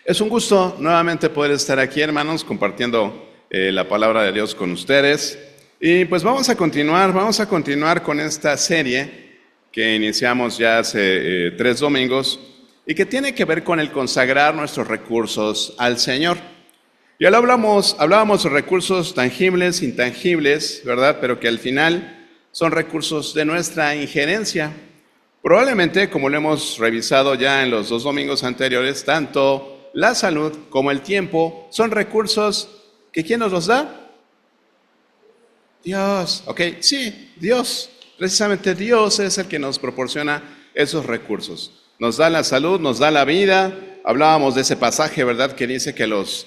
Es un gusto nuevamente poder estar aquí, hermanos, compartiendo la palabra de Dios con ustedes. Y pues vamos a continuar con esta serie que iniciamos ya hace 3 domingos y que tiene que ver con el consagrar nuestros recursos al Señor. Ya lo hablábamos de recursos tangibles, intangibles, ¿verdad? Pero que al final son recursos de nuestra injerencia. Probablemente, como lo hemos revisado ya en los 2 domingos anteriores, tanto la salud como el tiempo son recursos que ¿quién nos los da? Dios. Ok, sí, Dios. Precisamente Dios es el que nos proporciona esos recursos. Nos da la salud, nos da la vida. Hablábamos de ese pasaje, ¿verdad? Que dice que los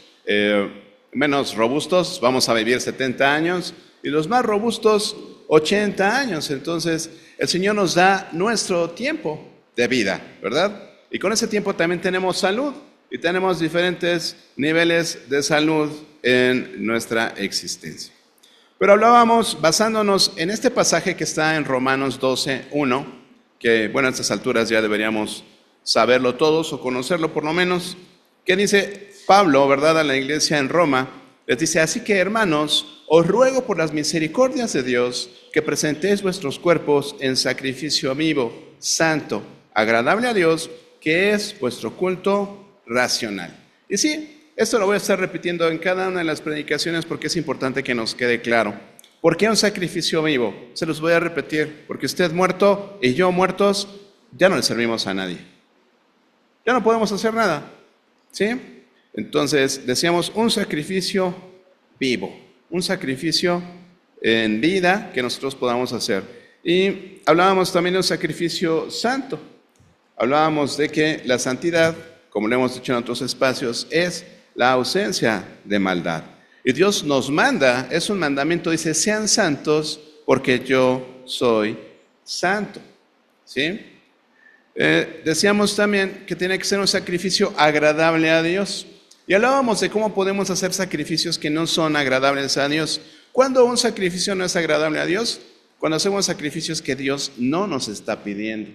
menos robustos vamos a vivir 70 años y los más robustos 80 años. Entonces, el Señor nos da nuestro tiempo de vida, ¿verdad? Y con ese tiempo también tenemos salud. Y tenemos diferentes niveles de salud en nuestra existencia. Pero hablábamos basándonos en este pasaje que está en Romanos 12:1, que bueno, a estas alturas ya deberíamos saberlo todos o conocerlo por lo menos, que dice Pablo, ¿verdad?, a la iglesia en Roma, les dice: así que, hermanos, os ruego por las misericordias de Dios que presentéis vuestros cuerpos en sacrificio vivo, santo, agradable a Dios, que es vuestro culto racional. Y sí, esto lo voy a estar repitiendo en cada una de las predicaciones porque es importante que nos quede claro. ¿Por qué un sacrificio vivo? Se los voy a repetir, porque usted muerto y yo muertos, ya no le servimos a nadie. Ya no podemos hacer nada, ¿sí? Entonces, decíamos un sacrificio vivo, un sacrificio en vida que nosotros podamos hacer. Y hablábamos también de un sacrificio santo. Hablábamos de que la santidad, como lo hemos dicho en otros espacios, es la ausencia de maldad. Y Dios nos manda, es un mandamiento, dice: sean santos porque yo soy santo. ¿Sí? Decíamos también que tiene que ser un sacrificio agradable a Dios. Y hablábamos de cómo podemos hacer sacrificios que no son agradables a Dios. ¿Cuándo un sacrificio no es agradable a Dios? Cuando hacemos sacrificios que Dios no nos está pidiendo.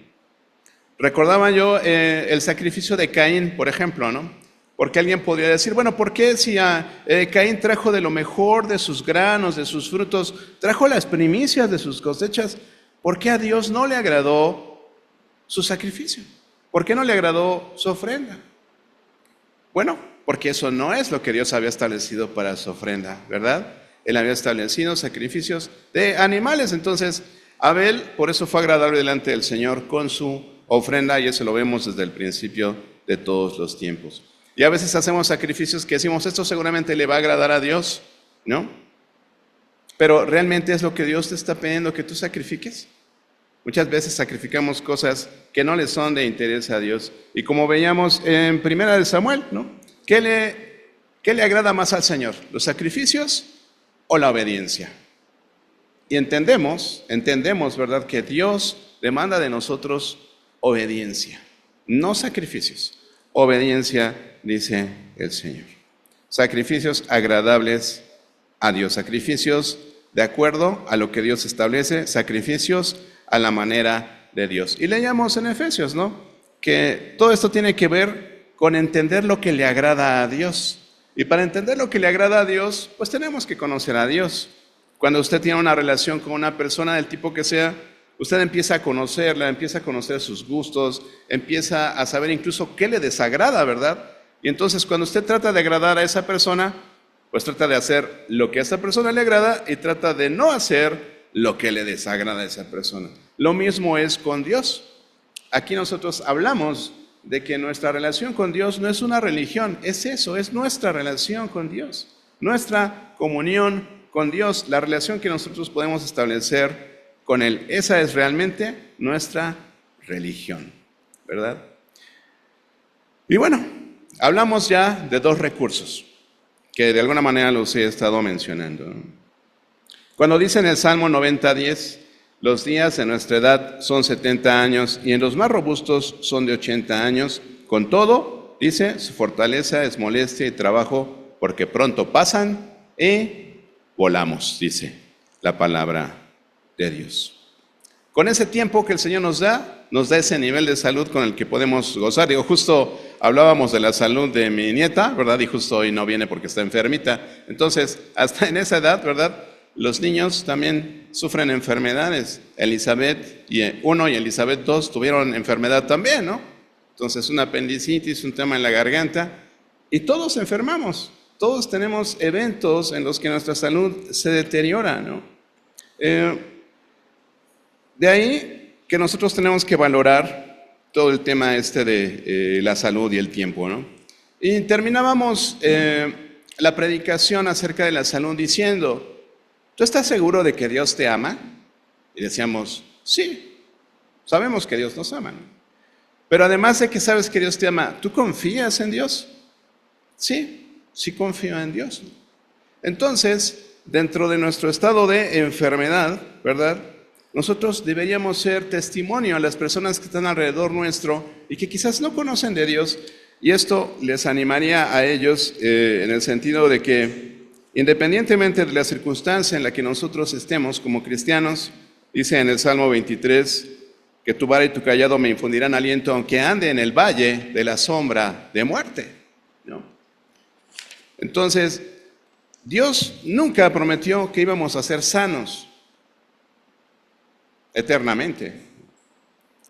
Recordaba yo el sacrificio de Caín, por ejemplo, ¿no? Porque alguien podría decir: bueno, ¿por qué si Caín trajo de lo mejor de sus granos, de sus frutos, trajo las primicias de sus cosechas? ¿Por qué a Dios no le agradó su sacrificio? ¿Por qué no le agradó su ofrenda? Bueno, porque eso no es lo que Dios había establecido para su ofrenda, ¿verdad? Él había establecido sacrificios de animales. Entonces, Abel, por eso fue agradable delante del Señor con su ofrenda, y eso lo vemos desde el principio de todos los tiempos. Y a veces hacemos sacrificios que decimos: esto seguramente le va a agradar a Dios, ¿no? Pero ¿realmente es lo que Dios te está pidiendo que tú sacrifiques? Muchas veces sacrificamos cosas que no le son de interés a Dios. Y como veíamos en Primera de Samuel, ¿no? ¿Qué le agrada más al Señor? ¿Los sacrificios o la obediencia? Y entendemos, ¿verdad?, que Dios demanda de nosotros obediencia, no sacrificios. Obediencia, dice el Señor. Sacrificios agradables a Dios, sacrificios de acuerdo a lo que Dios establece, sacrificios a la manera de Dios. Y leíamos en Efesios, ¿no?, que todo esto tiene que ver con entender lo que le agrada a Dios. Y para entender lo que le agrada a Dios, pues tenemos que conocer a Dios. Cuando usted tiene una relación con una persona del tipo que sea, usted empieza a conocerla, empieza a conocer sus gustos, empieza a saber incluso qué le desagrada, ¿verdad? Y entonces cuando usted trata de agradar a esa persona, pues trata de hacer lo que a esa persona le agrada y trata de no hacer lo que le desagrada a esa persona. Lo mismo es con Dios. Aquí nosotros hablamos de que nuestra relación con Dios no es una religión, es eso, es nuestra relación con Dios, nuestra comunión con Dios, la relación que nosotros podemos establecer con Él. Esa es realmente nuestra religión, ¿verdad? Y bueno, hablamos ya de dos recursos que de alguna manera los he estado mencionando, ¿no? Cuando dice en el Salmo 90:10, los días de nuestra edad son 70 años y en los más robustos son de 80 años. Con todo, dice, su fortaleza es molestia y trabajo porque pronto pasan y volamos, dice la palabra de Dios. Con ese tiempo que el Señor nos da ese nivel de salud con el que podemos gozar. Digo, justo hablábamos de la salud de mi nieta, ¿verdad? Y justo hoy no viene porque está enfermita. Entonces, hasta en esa edad, ¿verdad? Los niños también sufren enfermedades. Elizabeth I y Elizabeth II tuvieron enfermedad también, ¿no? Entonces, una apendicitis, un tema en la garganta, y todos enfermamos. Todos tenemos eventos en los que nuestra salud se deteriora, ¿no? De ahí que nosotros tenemos que valorar todo el tema de la salud y el tiempo, ¿no? Y terminábamos la predicación acerca de la salud diciendo, ¿tú estás seguro de que Dios te ama? Y decíamos, sí, sabemos que Dios nos ama, ¿no? Pero además de que sabes que Dios te ama, ¿tú confías en Dios? Sí, sí confío en Dios. Entonces, dentro de nuestro estado de enfermedad, ¿verdad? Nosotros deberíamos ser testimonio a las personas que están alrededor nuestro y que quizás no conocen de Dios, y esto les animaría a ellos en el sentido de que independientemente de la circunstancia en la que nosotros estemos como cristianos, dice en el Salmo 23 que tu vara y tu callado me infundirán aliento aunque ande en el valle de la sombra de muerte, ¿no? Entonces, Dios nunca prometió que íbamos a ser sanos eternamente.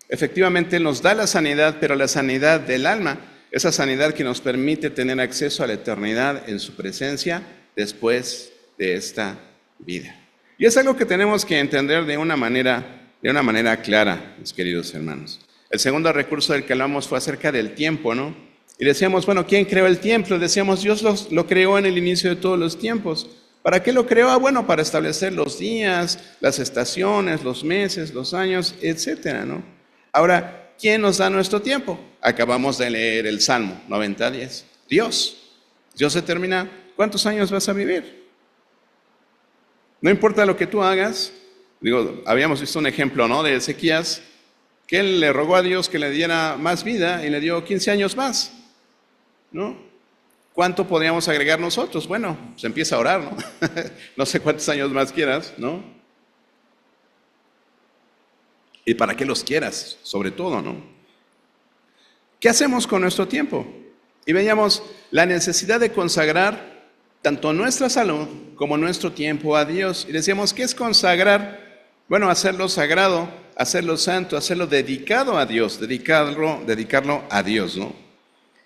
Efectivamente, Él nos da la sanidad, pero la sanidad del alma, esa sanidad que nos permite tener acceso a la eternidad en su presencia después de esta vida. Y es algo que tenemos que entender de una manera clara, mis queridos hermanos. El segundo recurso del que hablamos fue acerca del tiempo, ¿no? Y decíamos, bueno, ¿quién creó el tiempo? Decíamos, Dios lo creó en el inicio de todos los tiempos. ¿Para qué lo creó? Bueno, para establecer los días, las estaciones, los meses, los años, etcétera, ¿no? Ahora, ¿quién nos da nuestro tiempo? Acabamos de leer el Salmo 90:10. Dios. Dios determina cuántos años vas a vivir. No importa lo que tú hagas. Digo, habíamos visto un ejemplo, ¿no? De Ezequías, que él le rogó a Dios que le diera más vida y le dio 15 años más, ¿no? ¿Cuánto podríamos agregar nosotros? Bueno, se empieza a orar, ¿no? No sé cuántos años más quieras, ¿no? Y para qué los quieras, sobre todo, ¿no? ¿Qué hacemos con nuestro tiempo? Y veíamos la necesidad de consagrar tanto nuestra salud como nuestro tiempo a Dios. Y decíamos, ¿qué es consagrar? Bueno, hacerlo sagrado, hacerlo santo, hacerlo dedicado a Dios, dedicarlo a Dios, ¿no?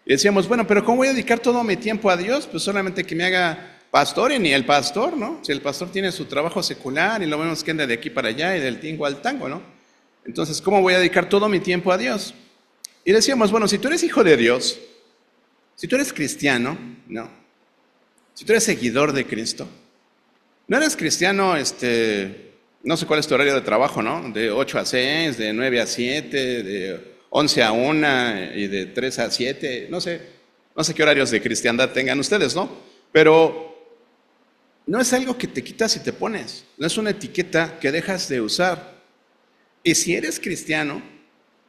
Y decíamos, bueno, pero ¿cómo voy a dedicar todo mi tiempo a Dios? Pues solamente que me haga pastor y ni el pastor, ¿no? Si el pastor tiene su trabajo secular y lo vemos que anda de aquí para allá y del tingo al tango, ¿no? Entonces, ¿cómo voy a dedicar todo mi tiempo a Dios? Y decíamos, bueno, si tú eres hijo de Dios, si tú eres cristiano, ¿no? Si tú eres seguidor de Cristo, no eres cristiano, no sé cuál es tu horario de trabajo, ¿no? De 8 a 6, de 9 a 7, de 11 a 1 y de 3 a 7, no sé qué horarios de cristiandad tengan ustedes, ¿no? Pero no es algo que te quitas y te pones, no es una etiqueta que dejas de usar. Y si eres cristiano,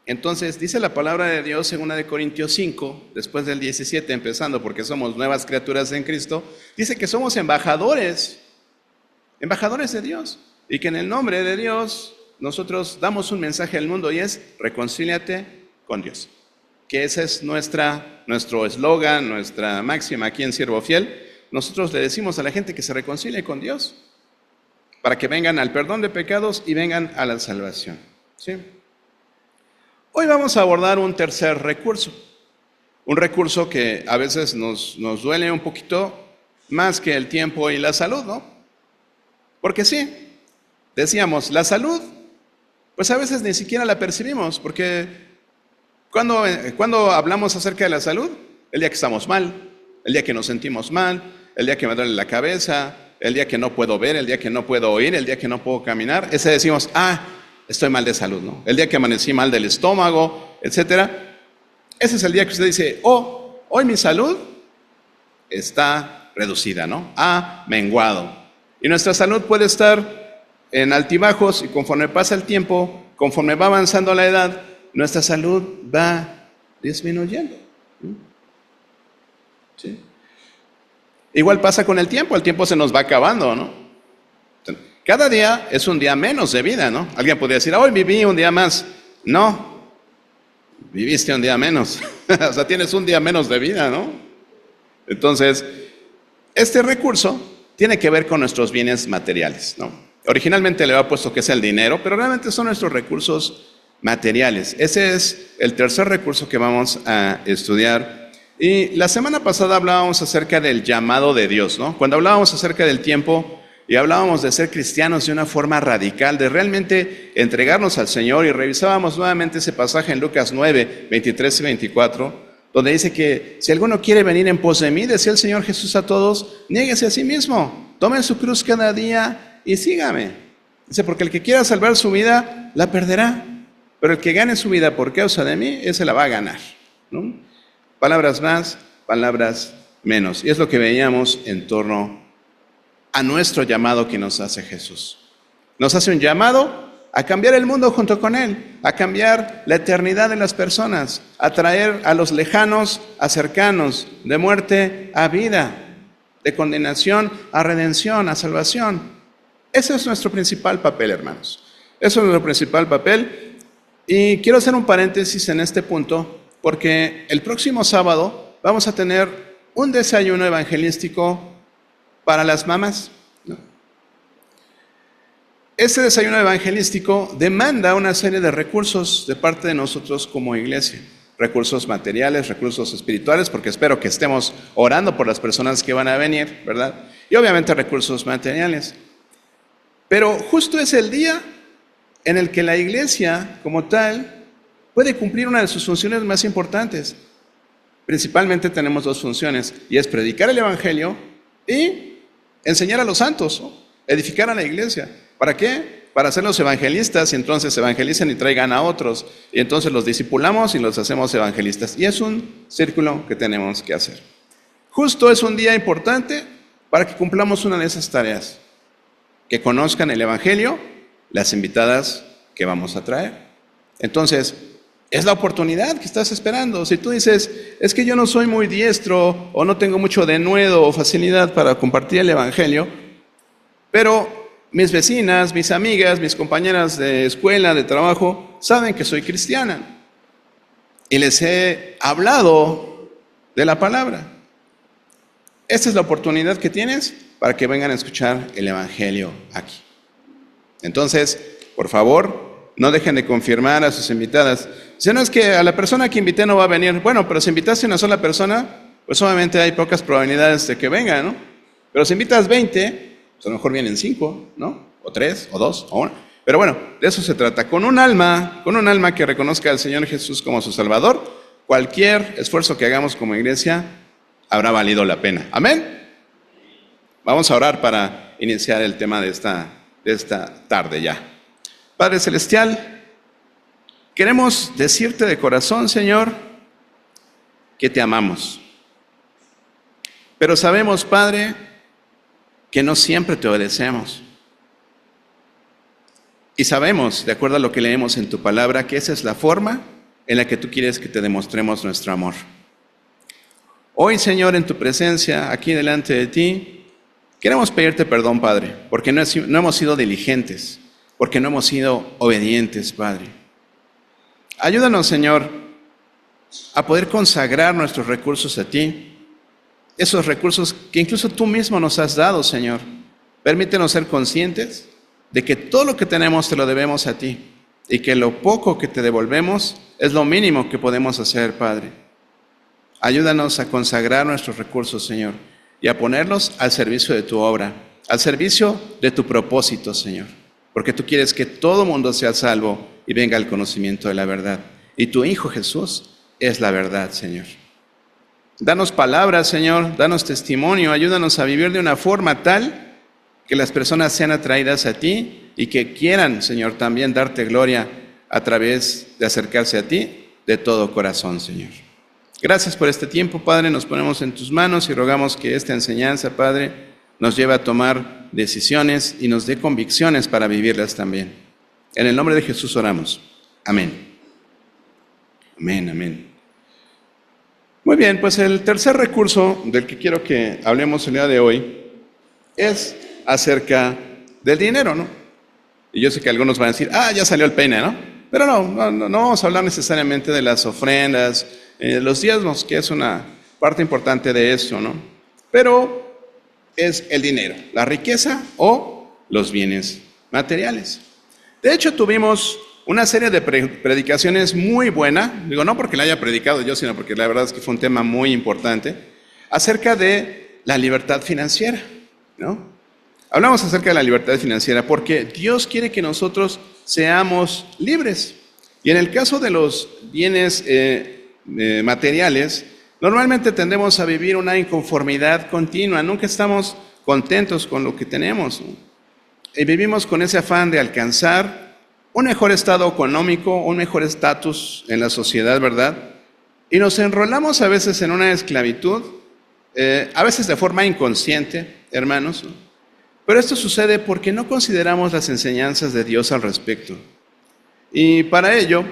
entonces dice la palabra de Dios en 2 Corintios 5, después del 17, empezando porque somos nuevas criaturas en Cristo, dice que somos embajadores de Dios, y que en el nombre de Dios nosotros damos un mensaje al mundo y es reconcíliate con Dios. Que ese es nuestro eslogan, nuestra máxima aquí en Siervo Fiel. Nosotros le decimos a la gente que se reconcilie con Dios para que vengan al perdón de pecados y vengan a la salvación, ¿sí? Hoy vamos a abordar un tercer recurso. Un recurso que a veces nos duele un poquito más que el tiempo y la salud, ¿no? Porque sí, decíamos, la salud, pues a veces ni siquiera la percibimos, porque cuando hablamos acerca de la salud, el día que estamos mal, el día que nos sentimos mal, el día que me duele la cabeza, el día que no puedo ver, el día que no puedo oír, el día que no puedo caminar, ese decimos, estoy mal de salud, ¿no? El día que amanecí mal del estómago, etcétera. Ese es el día que usted dice, hoy mi salud está reducida, ¿no? Menguado. Y nuestra salud puede estar en altibajos y conforme pasa el tiempo, conforme va avanzando la edad, nuestra salud va disminuyendo. ¿Sí? Igual pasa con el tiempo se nos va acabando, ¿no? Cada día es un día menos de vida, ¿no? Alguien podría decir, hoy viví un día más. No, viviste un día menos. O sea, tienes un día menos de vida, ¿no? Entonces, este recurso tiene que ver con nuestros bienes materiales, ¿no? Originalmente le había puesto que es el dinero, pero realmente son nuestros recursos materiales. Ese es el tercer recurso que vamos a estudiar. Y la semana pasada hablábamos acerca del llamado de Dios, ¿no? Cuando hablábamos acerca del tiempo y hablábamos de ser cristianos de una forma radical, de realmente entregarnos al Señor, y revisábamos nuevamente ese pasaje en Lucas 9, 23 y 24, donde dice que si alguno quiere venir en pos de mí, decía el Señor Jesús a todos, niéguese a sí mismo, tome su cruz cada día y sígame. Dice, porque el que quiera salvar su vida, la perderá, pero el que gane su vida por causa de mí, ese la va a ganar, ¿no? Palabras más, palabras menos. Y es lo que veíamos en torno a nuestro llamado que nos hace Jesús. Nos hace un llamado a cambiar el mundo junto con Él, a cambiar la eternidad de las personas, a traer a los lejanos a cercanos, de muerte a vida, de condenación a redención, a salvación. Ese es nuestro principal papel, hermanos. Eso es nuestro principal papel. Y quiero hacer un paréntesis en este punto, porque el próximo sábado vamos a tener un desayuno evangelístico para las mamás, ¿no? Este desayuno evangelístico demanda una serie de recursos de parte de nosotros como iglesia. Recursos materiales, recursos espirituales, porque espero que estemos orando por las personas que van a venir, ¿verdad? Y obviamente recursos materiales. Pero justo es el día en el que la iglesia como tal puede cumplir una de sus funciones más importantes. Principalmente tenemos dos funciones, y es predicar el evangelio y enseñar a los santos, ¿no? Edificar a la iglesia. ¿Para qué? Para hacerlos evangelistas, y entonces evangelicen y traigan a otros, y entonces los discipulamos y los hacemos evangelistas. Y es un círculo que tenemos que hacer. Justo es un día importante para que cumplamos una de esas tareas, que conozcan el evangelio las invitadas que vamos a traer. Entonces, es la oportunidad que estás esperando. Si tú dices, es que yo no soy muy diestro, o no tengo mucho denuedo o facilidad para compartir el evangelio, pero mis vecinas, mis amigas, mis compañeras de escuela, de trabajo, saben que soy cristiana y les he hablado de la palabra. Esta es la oportunidad que tienes para que vengan a escuchar el evangelio aquí. Entonces, por favor, no dejen de confirmar a sus invitadas. Si no, es que a la persona que invité no va a venir. Bueno, pero si invitaste a una sola persona, pues obviamente hay pocas probabilidades de que venga, ¿no? Pero si invitas 20, pues a lo mejor vienen 5, ¿no? O 3, o 2, o 1. Pero bueno, de eso se trata. Con un alma que reconozca al Señor Jesús como su Salvador, cualquier esfuerzo que hagamos como iglesia habrá valido la pena. ¿Amén? Vamos a orar para iniciar el tema de esta tarde ya. Padre Celestial, queremos decirte de corazón, Señor, que te amamos. Pero sabemos, Padre, que no siempre te obedecemos. Y sabemos, de acuerdo a lo que leemos en tu palabra, que esa es la forma en la que tú quieres que te demostremos nuestro amor. Hoy, Señor, en tu presencia, aquí delante de ti, queremos pedirte perdón, Padre, porque no hemos sido diligentes, porque no hemos sido obedientes, Padre. Ayúdanos, Señor, a poder consagrar nuestros recursos a ti, esos recursos que incluso tú mismo nos has dado, Señor. Permítenos ser conscientes de que todo lo que tenemos te lo debemos a ti, y que lo poco que te devolvemos es lo mínimo que podemos hacer, Padre. Ayúdanos a consagrar nuestros recursos, Señor, y a ponerlos al servicio de tu obra, al servicio de tu propósito, Señor, porque tú quieres que todo mundo sea salvo y venga al conocimiento de la verdad. Y tu Hijo Jesús es la verdad, Señor. Danos palabras, Señor, danos testimonio, ayúdanos a vivir de una forma tal que las personas sean atraídas a ti y que quieran, Señor, también darte gloria a través de acercarse a ti de todo corazón, Señor. Gracias por este tiempo, Padre, nos ponemos en tus manos y rogamos que esta enseñanza, Padre, nos lleve a tomar decisiones y nos dé convicciones para vivirlas también. En el nombre de Jesús oramos. Amén. Amén, amén. Muy bien, pues el tercer recurso del que quiero que hablemos el día de hoy es acerca del dinero, ¿no? Y yo sé que algunos van a decir, ya salió el peine, ¿no? Pero no vamos a hablar necesariamente de las ofrendas, los diezmos, que es una parte importante de eso, ¿no? Pero es el dinero, la riqueza o los bienes materiales. De hecho, tuvimos una serie de predicaciones muy buena, digo, no porque la haya predicado yo, sino porque la verdad es que fue un tema muy importante, acerca de la libertad financiera, ¿no? Hablamos acerca de la libertad financiera porque Dios quiere que nosotros seamos libres. Y en el caso de los bienes materiales, normalmente tendemos a vivir una inconformidad continua, nunca estamos contentos con lo que tenemos, ¿no? Y vivimos con ese afán de alcanzar un mejor estado económico, un mejor estatus en la sociedad, ¿verdad? Y nos enrolamos a veces en una esclavitud, a veces de forma inconsciente, hermanos, ¿no? Pero esto sucede porque no consideramos las enseñanzas de Dios al respecto. Y para ello,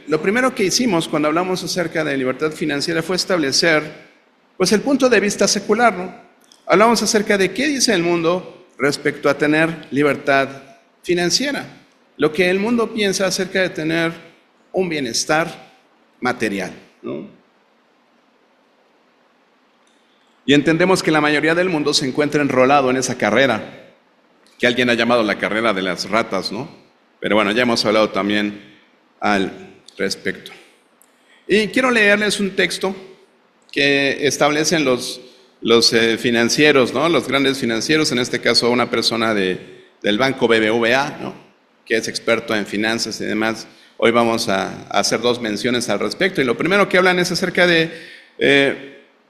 lo primero que hicimos cuando hablamos acerca de libertad financiera fue establecer, pues, el punto de vista secular, ¿no? Hablamos acerca de qué dice el mundo respecto a tener libertad financiera, lo que el mundo piensa acerca de tener un bienestar material, ¿no? Y entendemos que la mayoría del mundo se encuentra enrolado en esa carrera, que alguien ha llamado la carrera de las ratas, ¿no? Pero bueno, ya hemos hablado también al respecto. Y quiero leerles un texto que establecen los financieros, ¿no? Los grandes financieros, en este caso una persona del banco BBVA, ¿no? Que es experto en finanzas y demás. Hoy vamos a hacer dos menciones al respecto. Y lo primero que hablan es acerca de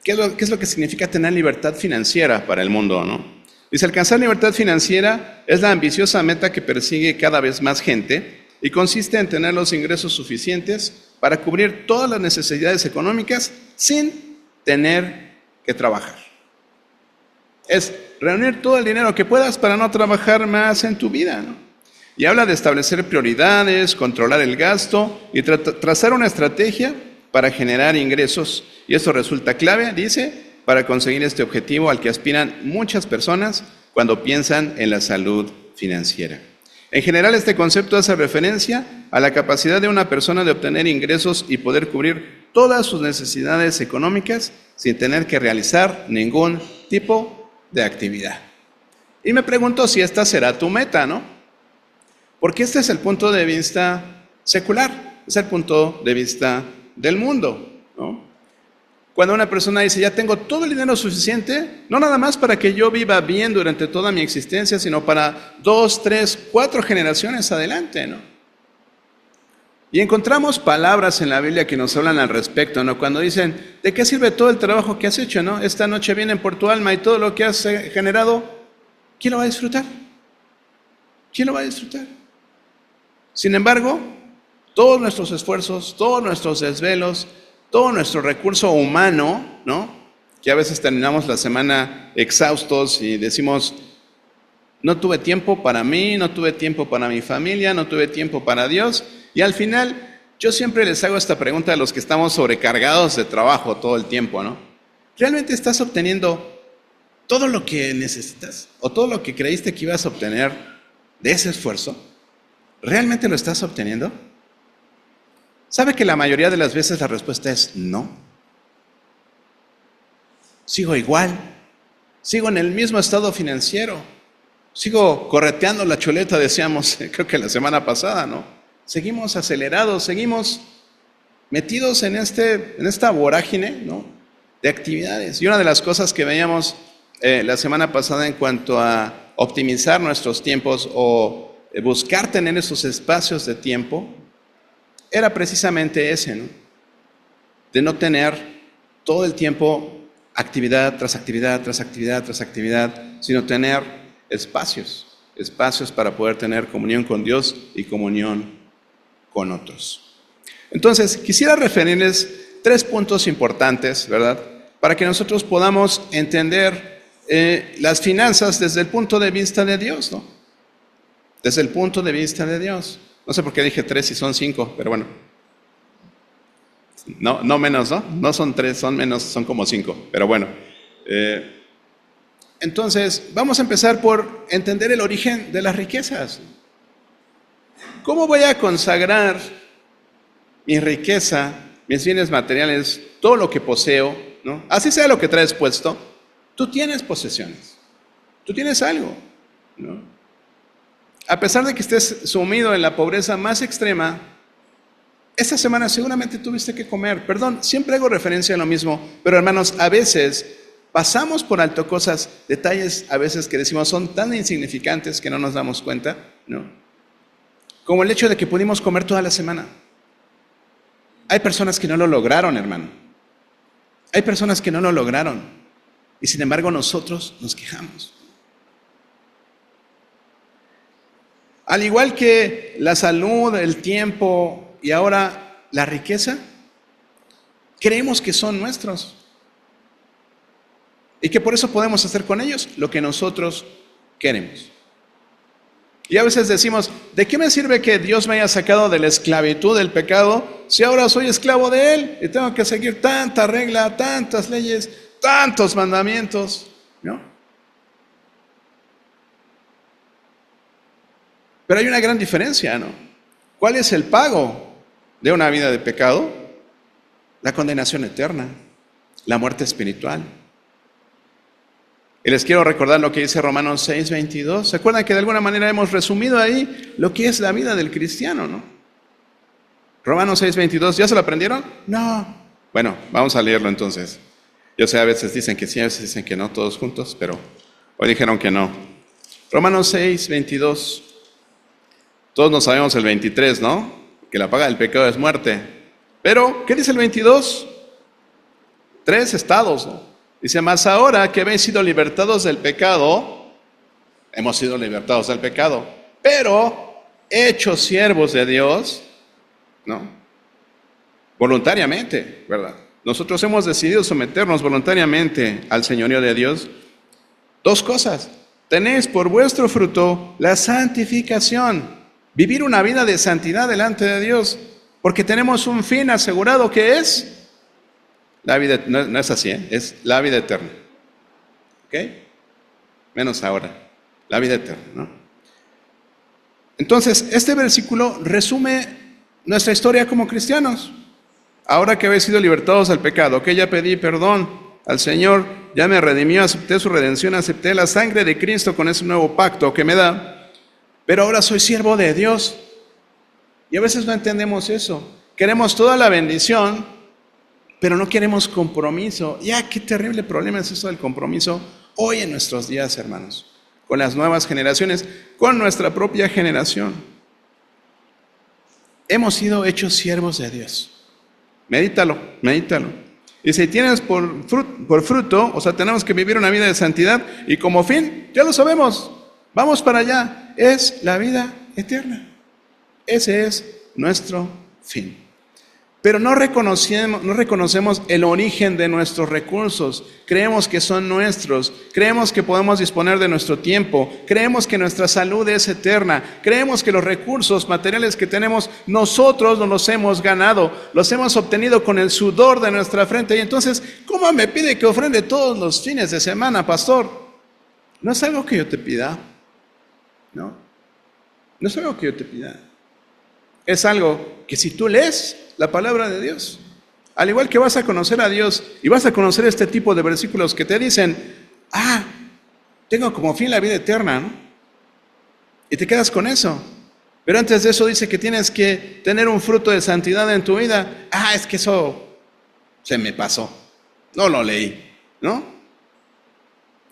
qué es lo que significa tener libertad financiera para el mundo, ¿no? Dice, alcanzar libertad financiera es la ambiciosa meta que persigue cada vez más gente y consiste en tener los ingresos suficientes para cubrir todas las necesidades económicas sin tener que trabajar. Es reunir todo el dinero que puedas para no trabajar más en tu vida, ¿no? Y habla de establecer prioridades, controlar el gasto y trazar una estrategia para generar ingresos. Y esto resulta clave, dice, para conseguir este objetivo al que aspiran muchas personas cuando piensan en la salud financiera. En general, este concepto hace referencia a la capacidad de una persona de obtener ingresos y poder cubrir todas sus necesidades económicas sin tener que realizar ningún tipo de actividad. Y me pregunto si esta será tu meta, ¿no? Porque este es el punto de vista secular, es el punto de vista del mundo, ¿no? Cuando una persona dice, ya tengo todo el dinero suficiente, no nada más para que yo viva bien durante toda mi existencia, sino para 2, 3, 4 generaciones adelante, ¿no? Y encontramos palabras en la Biblia que nos hablan al respecto, ¿no? Cuando dicen, ¿de qué sirve todo el trabajo que has hecho, no? Esta noche vienen por tu alma y todo lo que has generado, ¿quién lo va a disfrutar? ¿Quién lo va a disfrutar? Sin embargo, todos nuestros esfuerzos, todos nuestros desvelos, todo nuestro recurso humano, ¿no? Que a veces terminamos la semana exhaustos y decimos, no tuve tiempo para mí, no tuve tiempo para mi familia, no tuve tiempo para Dios. Y al final, yo siempre les hago esta pregunta a los que estamos sobrecargados de trabajo todo el tiempo, ¿no? ¿Realmente estás obteniendo todo lo que necesitas o todo lo que creíste que ibas a obtener de ese esfuerzo? ¿Realmente lo estás obteniendo? ¿Sabe que la mayoría de las veces la respuesta es no? Sigo igual, sigo en el mismo estado financiero, sigo correteando la chuleta, decíamos, creo que la semana pasada, ¿no? Seguimos acelerados, seguimos metidos en esta vorágine, ¿no? De actividades. Y una de las cosas que veíamos la semana pasada en cuanto a optimizar nuestros tiempos o buscar tener esos espacios de tiempo, era precisamente ese, ¿no? De no tener todo el tiempo actividad tras actividad, tras actividad, tras actividad, sino tener espacios para poder tener comunión con Dios y comunión con otros. Entonces, quisiera referirles 3 puntos importantes, ¿verdad? Para que nosotros podamos entender las finanzas desde el punto de vista de Dios, ¿no? Desde el punto de vista de Dios. No sé por qué dije 3 y son 5, pero bueno. No menos, ¿no? No son 3, son menos, son como 5, pero bueno. Entonces, vamos a empezar por entender el origen de las riquezas. ¿Cómo voy a consagrar mi riqueza, mis bienes materiales, todo lo que poseo, ¿no? Así sea lo que traes puesto, tú tienes posesiones, tú tienes algo, ¿no? A pesar de que estés sumido en la pobreza más extrema, esta semana seguramente tuviste que comer. Perdón, siempre hago referencia a lo mismo, pero hermanos, a veces pasamos por alto cosas, detalles a veces que decimos son tan insignificantes que no nos damos cuenta, ¿no? Como el hecho de que pudimos comer toda la semana. Hay personas que no lo lograron, hermano. Hay personas que no lo lograron. Y sin embargo nosotros nos quejamos. Al igual que la salud, el tiempo y ahora la riqueza, creemos que son nuestros. Y que por eso podemos hacer con ellos lo que nosotros queremos. Y a veces decimos, ¿de qué me sirve que Dios me haya sacado de la esclavitud del pecado si ahora soy esclavo de Él y tengo que seguir tanta regla, tantas leyes, tantos mandamientos? ¿No? Pero hay una gran diferencia, ¿no? ¿Cuál es el pago de una vida de pecado? La condenación eterna, la muerte espiritual. Y les quiero recordar lo que dice Romanos 6:22. ¿Se acuerdan que de alguna manera hemos resumido ahí lo que es la vida del cristiano, no? Romanos 6:22, ¿ya se lo aprendieron? No. Bueno, vamos a leerlo entonces. Yo sé, a veces dicen que sí, a veces dicen que no, todos juntos, pero hoy dijeron que no. Romanos 6:22. Todos nos sabemos el 23, ¿no? Que la paga del pecado es muerte. Pero, ¿qué dice el 22? 3 estados, ¿no? Dice, mas ahora que habéis sido libertados del pecado, hemos sido libertados del pecado, pero hechos siervos de Dios, ¿no? Voluntariamente, ¿verdad? Nosotros hemos decidido someternos voluntariamente al señorío de Dios. 2 cosas. Tenéis por vuestro fruto la santificación, vivir una vida de santidad delante de Dios, porque tenemos un fin asegurado que es la vida. No es así, ¿eh? Es la vida eterna. ¿Ok? Menos ahora, la vida eterna, ¿no? Entonces, este versículo resume nuestra historia como cristianos. Ahora que habéis sido libertados del pecado, que ya pedí perdón al Señor, ya me redimió, acepté su redención, acepté la sangre de Cristo con ese nuevo pacto que me da, pero ahora soy siervo de Dios. Y a veces no entendemos eso. Queremos toda la bendición, pero no queremos compromiso. Ya, qué terrible problema es eso del compromiso hoy en nuestros días, hermanos, con las nuevas generaciones, con nuestra propia generación. Hemos sido hechos siervos de Dios. Medítalo. Y si tienes por fruto, o sea, tenemos que vivir una vida de santidad y como fin, ya lo sabemos, vamos para allá, es la vida eterna. Ese es nuestro fin. Pero no reconocemos el origen de nuestros recursos. Creemos que son nuestros. Creemos que podemos disponer de nuestro tiempo. Creemos que nuestra salud es eterna. Creemos que los recursos materiales que tenemos nosotros no los hemos ganado. Los hemos obtenido con el sudor de nuestra frente. Y entonces, ¿cómo me pide que ofrende todos los fines de semana, pastor? No es algo que yo te pida. No es algo que yo te pida. Es algo que si tú lees la palabra de Dios, al igual que vas a conocer a Dios y vas a conocer este tipo de versículos que te dicen, tengo como fin la vida eterna, ¿no? Y te quedas con eso. Pero antes de eso dice que tienes que tener un fruto de santidad en tu vida. Es que eso se me pasó, no lo leí, ¿no?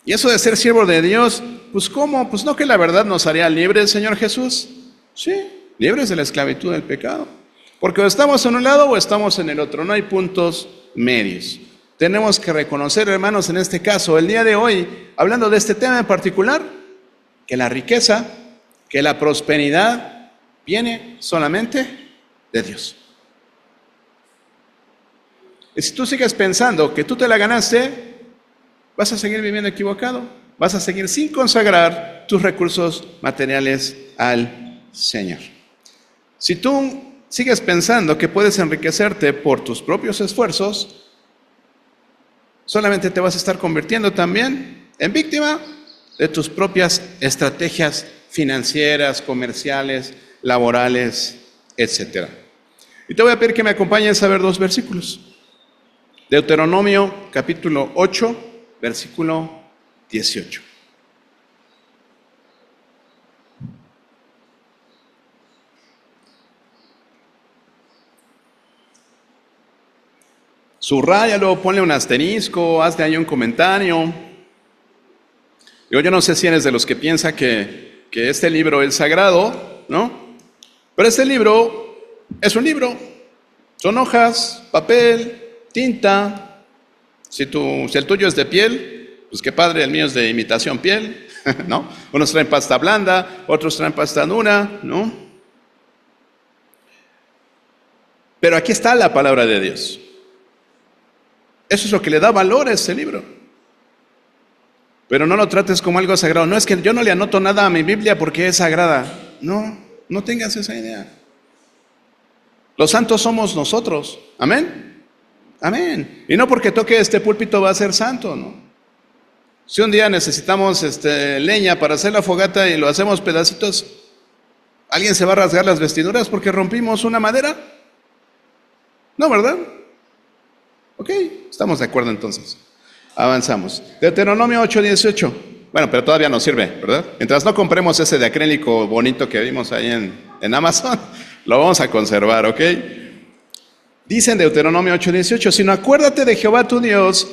Y eso de ser siervo de Dios, pues ¿cómo? Pues no, que la verdad nos haría libres, Señor Jesús. Sí, libres de la esclavitud del pecado. Porque o estamos en un lado o estamos en el otro, no hay puntos medios. tenemos que reconocer, hermanos, en este caso, el día de hoy, hablando de este tema en particular, que la riqueza, que la prosperidad viene solamente de Dios. Y si tú sigues pensando que tú te la ganaste, vas a seguir viviendo equivocado, vas a seguir sin consagrar tus recursos materiales al Señor. Si tú sigues pensando que puedes enriquecerte por tus propios esfuerzos, solamente te vas a estar convirtiendo también en víctima de tus propias estrategias financieras, comerciales, laborales, etc. Y te voy a pedir que me acompañes a ver 2 versículos. Deuteronomio capítulo 8, versículo 18. Subráyalo, ponle un asterisco, hazle ahí un comentario. Yo no sé si eres de los que piensa que este libro es sagrado, ¿no? Pero este libro es un libro. Son hojas, papel, tinta. Si el tuyo es de piel, pues qué padre, el mío es de imitación piel, ¿no? Unos traen pasta blanda, otros traen pasta dura, ¿no? Pero aquí está la palabra de Dios. Eso es lo que le da valor a este libro. Pero no lo trates como algo sagrado. No es que yo no le anoto nada a mi Biblia porque es sagrada. No, no tengas esa idea. Los santos somos nosotros. Amén. Amén. Y no porque toque este púlpito va a ser santo, ¿no? Si un día necesitamos leña para hacer la fogata y lo hacemos pedacitos, ¿alguien se va a rasgar las vestiduras porque rompimos una madera? No, ¿verdad? Ok, estamos de acuerdo entonces. Avanzamos. Deuteronomio 8:18. Bueno, pero todavía nos sirve, ¿verdad? Mientras no compremos ese de acrílico bonito que vimos ahí en Amazon, lo vamos a conservar, ¿ok? Dice en Deuteronomio 8:18, sino acuérdate de Jehová tu Dios,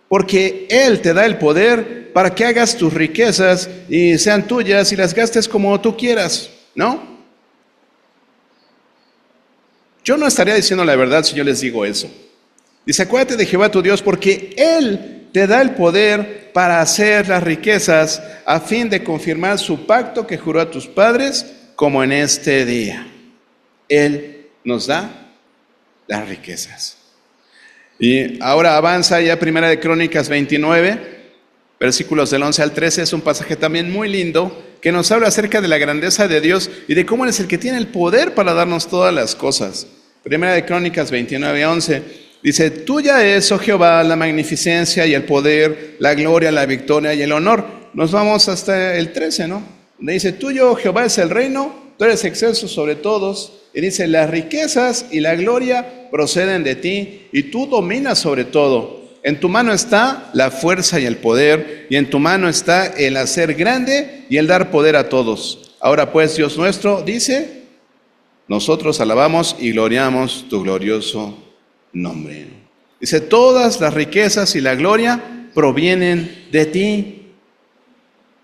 porque Él te da el poder para que hagas tus riquezas y sean tuyas y las gastes como tú quieras, ¿no? Yo no estaría diciendo la verdad si yo les digo eso. Dice, acuérdate de Jehová tu Dios, porque Él te da el poder para hacer las riquezas a fin de confirmar su pacto que juró a tus padres, como en este día. Él nos da las riquezas. Y ahora avanza ya Primera de Crónicas 29, versículos del 11 al 13, es un pasaje también muy lindo que nos habla acerca de la grandeza de Dios y de cómo Él es el que tiene el poder para darnos todas las cosas. Primera de Crónicas 29, 11. Dice, tuya es, oh Jehová, la magnificencia y el poder, la gloria, la victoria y el honor. Nos vamos hasta el 13, ¿no? Donde dice, tuyo, oh Jehová, es el reino, tú eres excelso sobre todos. Y dice, las riquezas y la gloria proceden de ti y tú dominas sobre todo. En tu mano está la fuerza y el poder, y en tu mano está el hacer grande y el dar poder a todos. Ahora pues, Dios nuestro, dice, nosotros alabamos y gloriamos tu glorioso nombre. Dice, todas las riquezas y la gloria provienen de ti.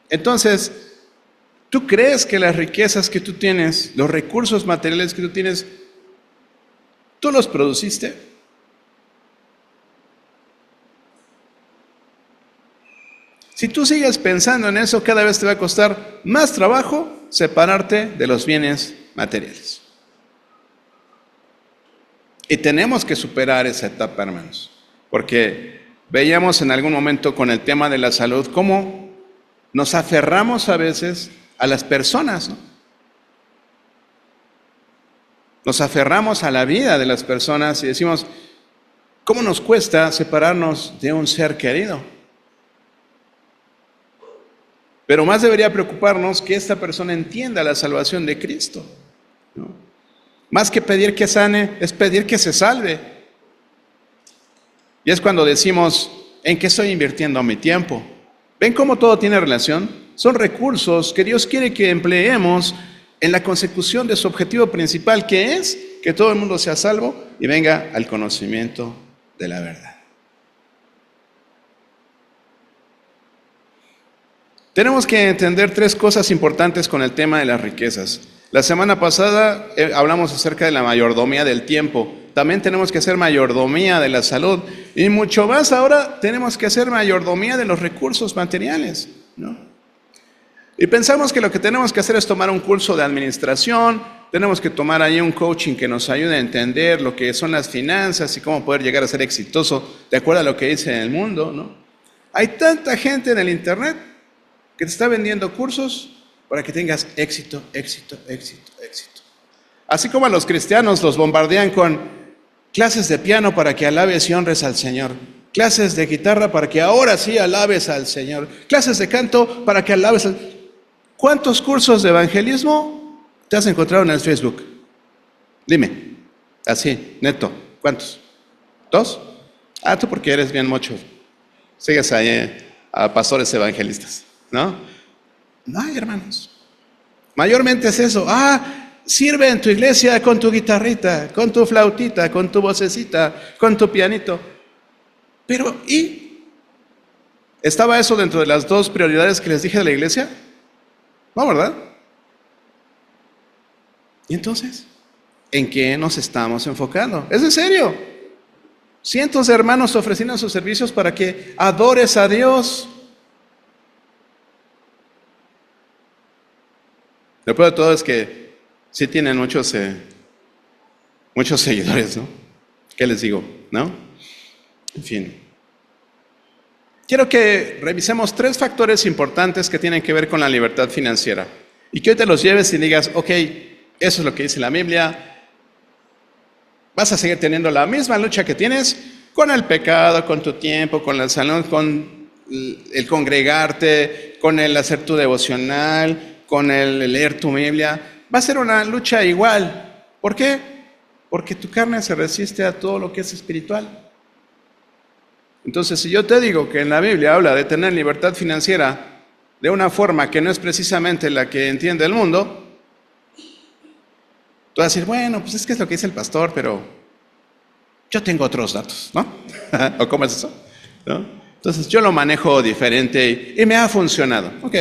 Entonces, ¿tú crees que las riquezas que tú tienes, los recursos materiales que tú tienes, tú los produciste? Si tú sigues pensando en eso, cada vez te va a costar más trabajo separarte de los bienes materiales. Y tenemos que superar esa etapa, hermanos, porque veíamos en algún momento con el tema de la salud cómo nos aferramos a veces a las personas, ¿no? Nos aferramos a la vida de las personas y decimos, ¿cómo nos cuesta separarnos de un ser querido? Pero más debería preocuparnos que esta persona entienda la salvación de Cristo, ¿no? Más que pedir que sane, es pedir que se salve. Y es cuando decimos, ¿en qué estoy invirtiendo mi tiempo? ¿Ven cómo todo tiene relación? Son recursos que Dios quiere que empleemos en la consecución de su objetivo principal, que es que todo el mundo sea salvo y venga al conocimiento de la verdad. Tenemos que entender 3 cosas importantes con el tema de las riquezas. La semana pasada hablamos acerca de la mayordomía del tiempo también tenemos que hacer mayordomía de la salud. Y mucho más ahora tenemos que hacer mayordomía de los recursos materiales, ¿no? Y pensamos que lo que tenemos que hacer es tomar un curso de administración, tenemos que tomar ahí un coaching que nos ayude a entender lo que son las finanzas y cómo poder llegar a ser exitoso de acuerdo a lo que dice en el mundo, ¿no? Hay tanta gente en el internet que te está vendiendo cursos para que tengas éxito, éxito, éxito, éxito. Así como a los cristianos los bombardean con clases de piano para que alabes y honres al Señor, clases de guitarra para que ahora sí alabes al Señor, clases de canto para que alabes al... ¿Cuántos cursos de evangelismo te has encontrado en el Facebook? Dime, así, neto, ¿cuántos? ¿2? Ah, tú porque eres bien mocho. Sigues ahí a pastores evangelistas, ¿no? No hay, hermanos. Mayormente es eso. Sirve en tu iglesia con tu guitarrita, con tu flautita, con tu vocecita, con tu pianito. Pero, ¿y? ¿Estaba eso dentro de las 2 prioridades que les dije de la iglesia? No, ¿verdad? ¿Y entonces? ¿En qué nos estamos enfocando? ¿Es en serio? Cientos de hermanos ofrecieron sus servicios para que adores a Dios. Lo peor de todo es que sí tienen muchos seguidores, ¿no? ¿Qué les digo? ¿No? En fin. Quiero que revisemos 3 factores importantes que tienen que ver con la libertad financiera. Y que hoy te los lleves y digas, ok, eso es lo que dice la Biblia. Vas a seguir teniendo la misma lucha que tienes con el pecado, con tu tiempo, con la salud, con el congregarte, con el hacer tu devocional, con el leer tu Biblia. Va a ser una lucha igual. ¿Por qué? Porque tu carne se resiste a todo lo que es espiritual. Entonces, si yo te digo que en la Biblia habla de tener libertad financiera de una forma que no es precisamente la que entiende el mundo, tú vas a decir, bueno, pues es que es lo que dice el pastor, pero yo tengo otros datos, ¿no? ¿O cómo es eso? ¿No? Entonces, yo lo manejo diferente y me ha funcionado. Ok.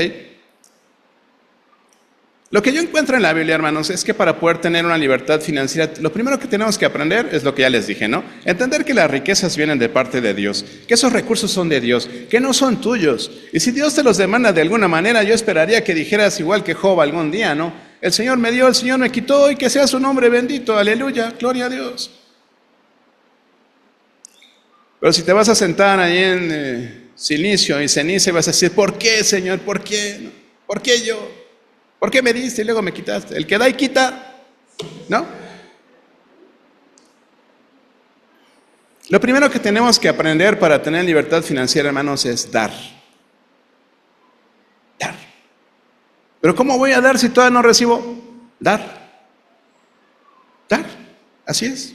Lo que yo encuentro en la Biblia, hermanos, es que para poder tener una libertad financiera, lo primero que tenemos que aprender es lo que ya les dije, ¿no? Entender que las riquezas vienen de parte de Dios, que esos recursos son de Dios, que no son tuyos. Y si Dios te los demanda de alguna manera, yo esperaría que dijeras igual que Job algún día, ¿no? El Señor me dio, el Señor me quitó y que sea su nombre bendito, aleluya, gloria a Dios. Pero si te vas a sentar ahí en silicio y ceniza y vas a decir, ¿por qué, Señor? ¿Por qué? ¿Por qué yo? ¿Por qué me diste y luego me quitaste? El que da y quita, ¿no? Lo primero que tenemos que aprender para tener libertad financiera, hermanos, es dar. Dar. ¿Pero cómo voy a dar si todavía no recibo? Dar. Dar. Así es.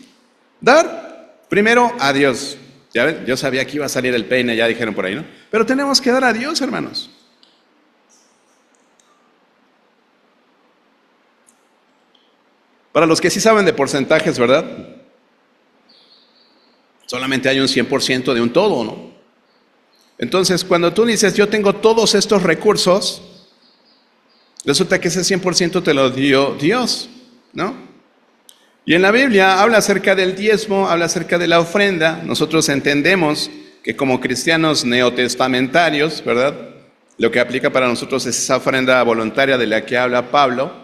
Dar primero a Dios. Ya ven, yo sabía que iba a salir el peine, ya dijeron por ahí, ¿no? Pero tenemos que dar a Dios, hermanos. Para los que sí saben de porcentajes, ¿verdad? Solamente hay un 100% de un todo, ¿no? Entonces, cuando tú dices, yo tengo todos estos recursos, resulta que ese 100% te lo dio Dios, ¿no? Y en la Biblia habla acerca del diezmo, habla acerca de la ofrenda. Nosotros entendemos que como cristianos neotestamentarios, ¿verdad? Lo que aplica para nosotros es esa ofrenda voluntaria de la que habla Pablo.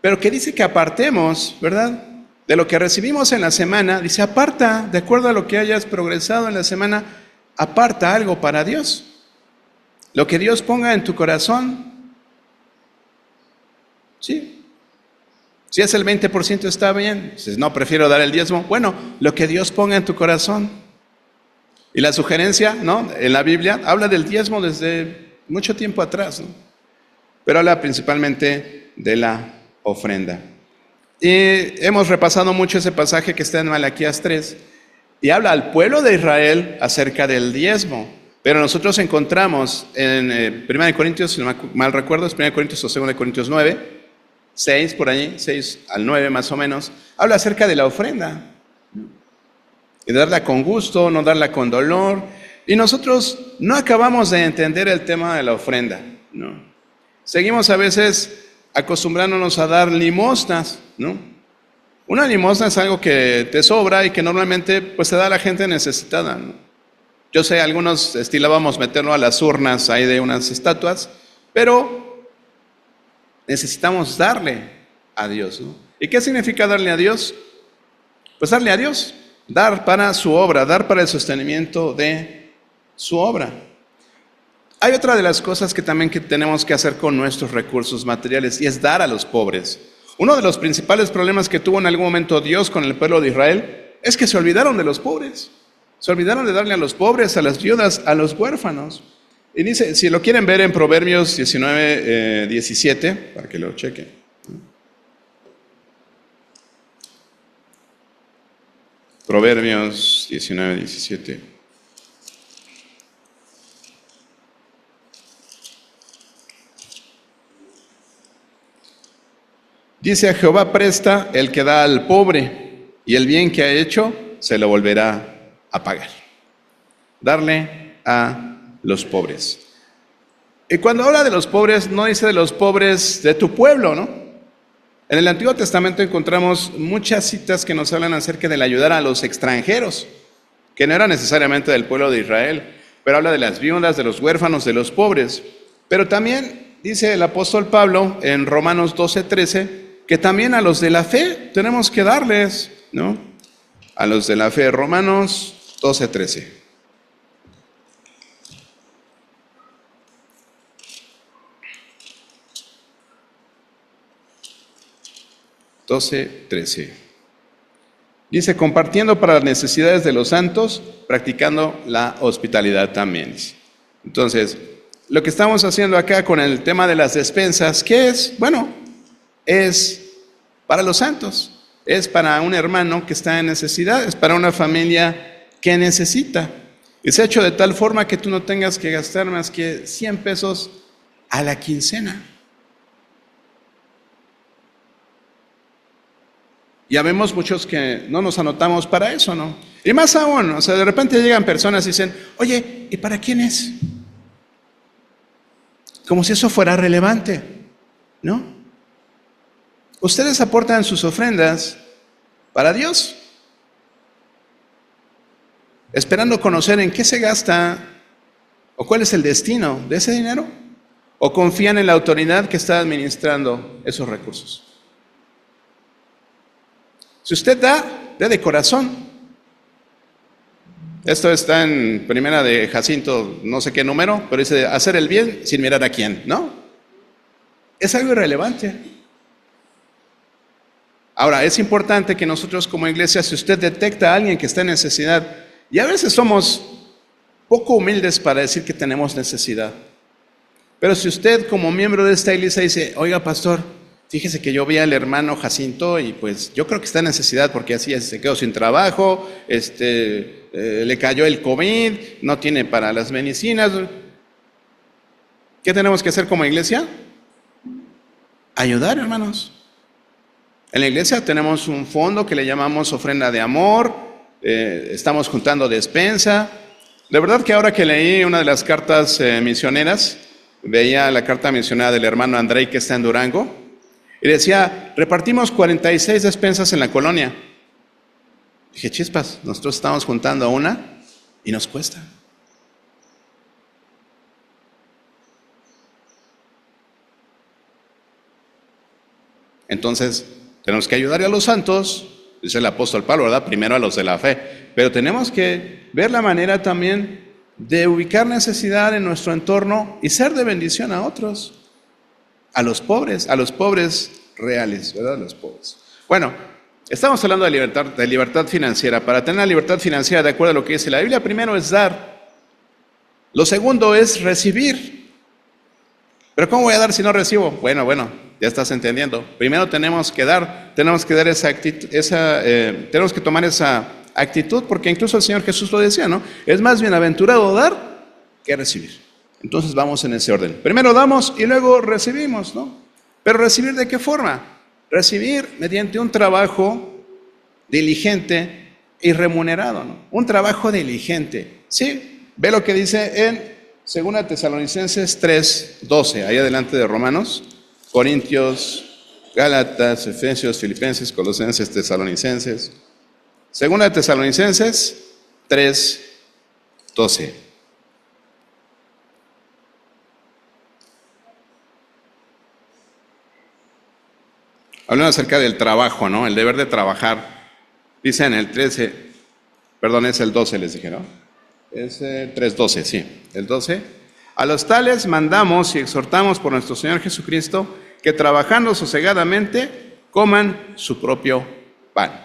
Pero que dice que apartemos, ¿verdad? De lo que recibimos en la semana, dice aparta, de acuerdo a lo que hayas progresado en la semana, aparta algo para Dios. Lo que Dios ponga en tu corazón, ¿sí? Si es el 20% está bien, dices, no, prefiero dar el diezmo. Bueno, lo que Dios ponga en tu corazón. Y la sugerencia, ¿no? En la Biblia habla del diezmo desde mucho tiempo atrás, ¿no? Pero habla principalmente de la ofrenda. Y hemos repasado mucho ese pasaje que está en Malaquías 3 y habla al pueblo de Israel acerca del diezmo. Pero nosotros encontramos en 1 Corintios, si no mal recuerdo, es 1 Corintios o 2 Corintios 9, 6 por allí, 6 al 9 más o menos, habla acerca de la ofrenda. Y darla con gusto, no darla con dolor. Y nosotros no acabamos de entender el tema de la ofrenda, ¿no? Seguimos a veces acostumbrándonos a dar limosnas, ¿no? Una limosna es algo que te sobra y que normalmente pues se da a la gente necesitada, ¿no? Yo sé, algunos estilábamos meterlo a las urnas ahí de unas estatuas, pero necesitamos darle a Dios, ¿no? ¿Y qué significa darle a Dios? Pues darle a Dios, dar para su obra, dar para el sostenimiento de su obra. Hay otra de las cosas que también que tenemos que hacer con nuestros recursos materiales y es dar a los pobres. Uno de los principales problemas que tuvo en algún momento Dios con el pueblo de Israel es que se olvidaron de los pobres. Se olvidaron de darle a los pobres, a las viudas, a los huérfanos. Y dice, si lo quieren ver en Proverbios 19, 17, para que lo chequen. Proverbios 19, 17. Dice, a Jehová presta el que da al pobre, y el bien que ha hecho se lo volverá a pagar. Darle a los pobres. Y cuando habla de los pobres, no dice de los pobres de tu pueblo, ¿no? En el Antiguo Testamento encontramos muchas citas que nos hablan acerca del ayudar a los extranjeros, que no era necesariamente del pueblo de Israel, pero habla de las viudas, de los huérfanos, de los pobres. Pero también dice el apóstol Pablo en Romanos 12:13, que también a los de la fe tenemos que darles, ¿no? A los de la fe, Romanos 12:13. 12:13. Dice, compartiendo para las necesidades de los santos, practicando la hospitalidad también. Entonces, lo que estamos haciendo acá con el tema de las despensas, ¿qué es? Bueno, es para los santos, es para un hermano que está en necesidad, es para una familia que necesita. Y se ha hecho de tal forma que tú no tengas que gastar más que 100 pesos a la quincena. Ya vemos muchos que no nos anotamos para eso, ¿no? Y más aún, o sea, de repente llegan personas y dicen, oye, ¿y para quién es? Como si eso fuera relevante, ¿no? Ustedes aportan sus ofrendas para Dios, esperando conocer en qué se gasta o cuál es el destino de ese dinero, o confían en la autoridad que está administrando esos recursos. Si usted da, dé de corazón. Esto está en Primera de Jacinto, no sé qué número, pero dice hacer el bien sin mirar a quién, ¿no? Es algo irrelevante. Ahora, es importante que nosotros como iglesia, si usted detecta a alguien que está en necesidad, y a veces somos poco humildes para decir que tenemos necesidad, pero si usted como miembro de esta iglesia dice, oiga pastor, fíjese que yo vi al hermano Jacinto y pues yo creo que está en necesidad porque así se quedó sin trabajo, le cayó el COVID, no tiene para las medicinas. ¿Qué tenemos que hacer como iglesia? Ayudar, hermanos. En la iglesia tenemos un fondo que le llamamos ofrenda de amor, estamos juntando despensa. De verdad que ahora que leí una de las cartas misioneras, veía la carta misionera del hermano Andrei que está en Durango, y decía, repartimos 46 despensas en la colonia. Dije, chispas, nosotros estamos juntando una y nos cuesta. Entonces, tenemos que ayudar a los santos, dice el apóstol Pablo, ¿verdad? Primero a los de la fe. Pero tenemos que ver la manera también de ubicar necesidad en nuestro entorno y ser de bendición a otros. A los pobres reales, ¿verdad? Los pobres. Bueno, estamos hablando de libertad financiera. Para tener la libertad financiera, de acuerdo a lo que dice la Biblia, primero es dar. Lo segundo es recibir. ¿Pero cómo voy a dar si no recibo? Bueno, ya estás entendiendo. Primero tenemos que dar esa actitud, tenemos que tomar esa actitud, porque incluso el Señor Jesús lo decía, ¿no? Es más bienaventurado dar que recibir. Entonces vamos en ese orden. Primero damos y luego recibimos, ¿no? Pero ¿recibir de qué forma? Recibir mediante un trabajo diligente y remunerado, ¿no? Un trabajo diligente. Sí, ve lo que dice en 2 Tesalonicenses 3:12, ahí adelante de Romanos, Corintios Gálatas, Efesios, Filipenses, Colosenses, Tesalonicenses. Segunda de Tesalonicenses 3:12. Hablando acerca del trabajo, ¿no? El deber de trabajar. Dice en el 13, perdón, es el 12, les dije, ¿no? Es el 3:12, sí, el 12. A los tales mandamos y exhortamos por nuestro Señor Jesucristo que trabajando sosegadamente coman su propio pan.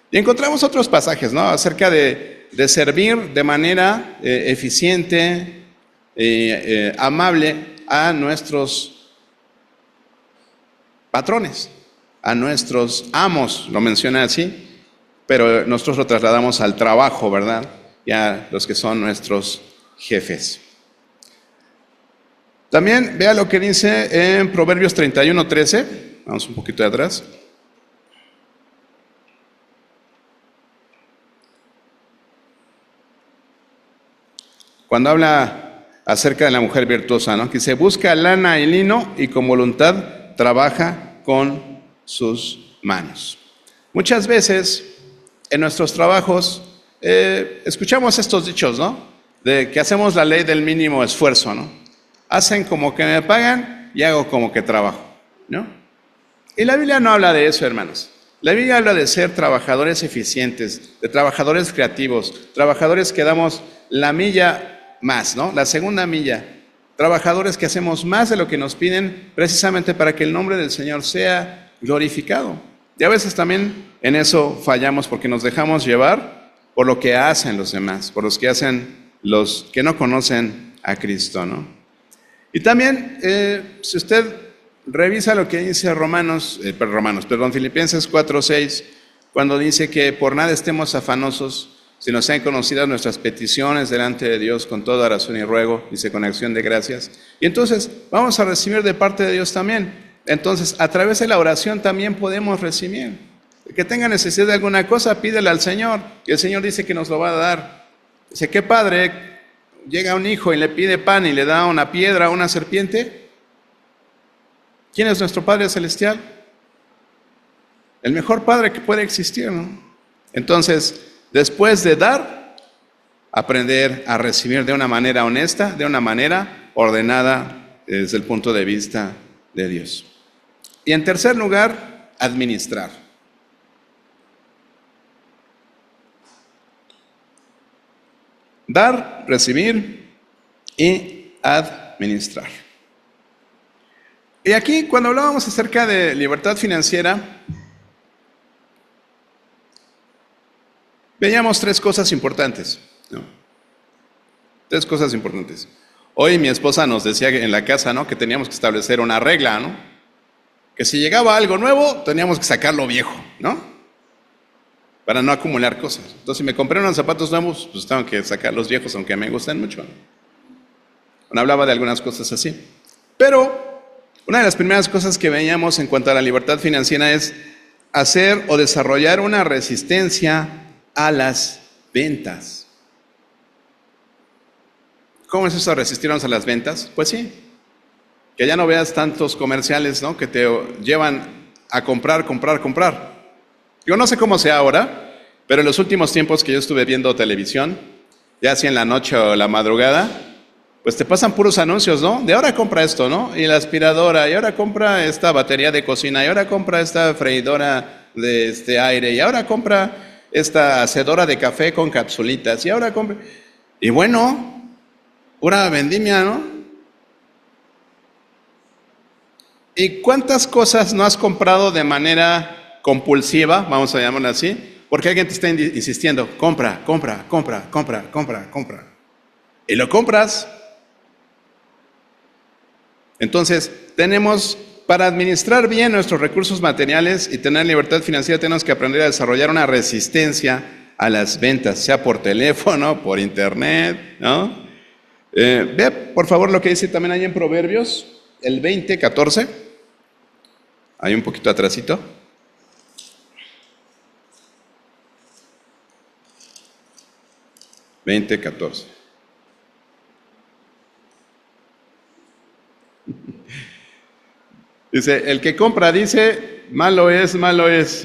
Y encontramos otros pasajes, ¿no? Acerca de servir de manera eficiente, amable a nuestros patrones, a nuestros amos, lo menciona así, pero nosotros lo trasladamos al trabajo, ¿verdad? Y a los que son nuestros jefes. También vea lo que dice en Proverbios 31:13, vamos un poquito de atrás. Cuando habla acerca de la mujer virtuosa, ¿no? Que dice, busca lana y lino y con voluntad trabaja con sus manos. Muchas veces en nuestros trabajos escuchamos estos dichos, ¿no? De que hacemos la ley del mínimo esfuerzo, ¿no? Hacen como que me pagan y hago como que trabajo, ¿no? Y la Biblia no habla de eso, hermanos. La Biblia habla de ser trabajadores eficientes, de trabajadores creativos, trabajadores que damos la milla más, ¿no? La segunda milla. Trabajadores que hacemos más de lo que nos piden precisamente para que el nombre del Señor sea glorificado. Y a veces también en eso fallamos porque nos dejamos llevar por lo que hacen los demás, por los que hacen los que no conocen a Cristo, ¿no? Y también, si usted revisa lo que dice Filipenses 4:6, cuando dice que por nada estemos afanosos, sino sean conocidas nuestras peticiones delante de Dios con toda oración y ruego, dice con acción de gracias. Y entonces vamos a recibir de parte de Dios también. Entonces, a través de la oración también podemos recibir. El que tenga necesidad de alguna cosa, pídele al Señor, y el Señor dice que nos lo va a dar. Dice, ¿qué padre llega un hijo y le pide pan y le da una piedra o una serpiente? ¿Quién es nuestro Padre Celestial? El mejor Padre que puede existir, ¿no? Entonces, después de dar, aprender a recibir de una manera honesta, de una manera ordenada desde el punto de vista de Dios. Y en tercer lugar, administrar. Dar, recibir y administrar. Y aquí, cuando hablábamos acerca de libertad financiera, veíamos tres cosas importantes, ¿no? Tres cosas importantes. Hoy mi esposa nos decía en la casa, ¿no? Que teníamos que establecer una regla, ¿no? Que si llegaba algo nuevo, teníamos que sacar lo viejo, ¿no? Para no acumular cosas. Entonces, si me compré unos zapatos nuevos, pues tengo que sacar los viejos, aunque me gustan mucho, ¿no? Bueno, hablaba de algunas cosas así. Pero una de las primeras cosas que veíamos en cuanto a la libertad financiera es hacer o desarrollar una resistencia a las ventas. ¿Cómo es eso de resistirnos a las ventas? Pues sí, que ya no veas tantos comerciales, ¿no? Que te llevan a comprar. Yo no sé cómo sea ahora, pero en los últimos tiempos que yo estuve viendo televisión, ya sea en la noche o la madrugada, pues te pasan puros anuncios, ¿no? De ahora compra esto, ¿no? Y la aspiradora, y ahora compra esta batería de cocina, y ahora compra esta freidora de aire, y ahora compra esta hacedora de café con capsulitas, y ahora compra... Y bueno, pura vendimia, ¿no? ¿Y cuántas cosas no has comprado de manera compulsiva, vamos a llamarlo así? Porque alguien te está insistiendo, compra. Y lo compras. Entonces, para administrar bien nuestros recursos materiales y tener libertad financiera, tenemos que aprender a desarrollar una resistencia a las ventas, sea por teléfono, por internet, ¿no? Vea, por favor, lo que dice también ahí en Proverbios, el 20:14. Ahí un poquito atrasito. Dice, el que compra dice, malo es,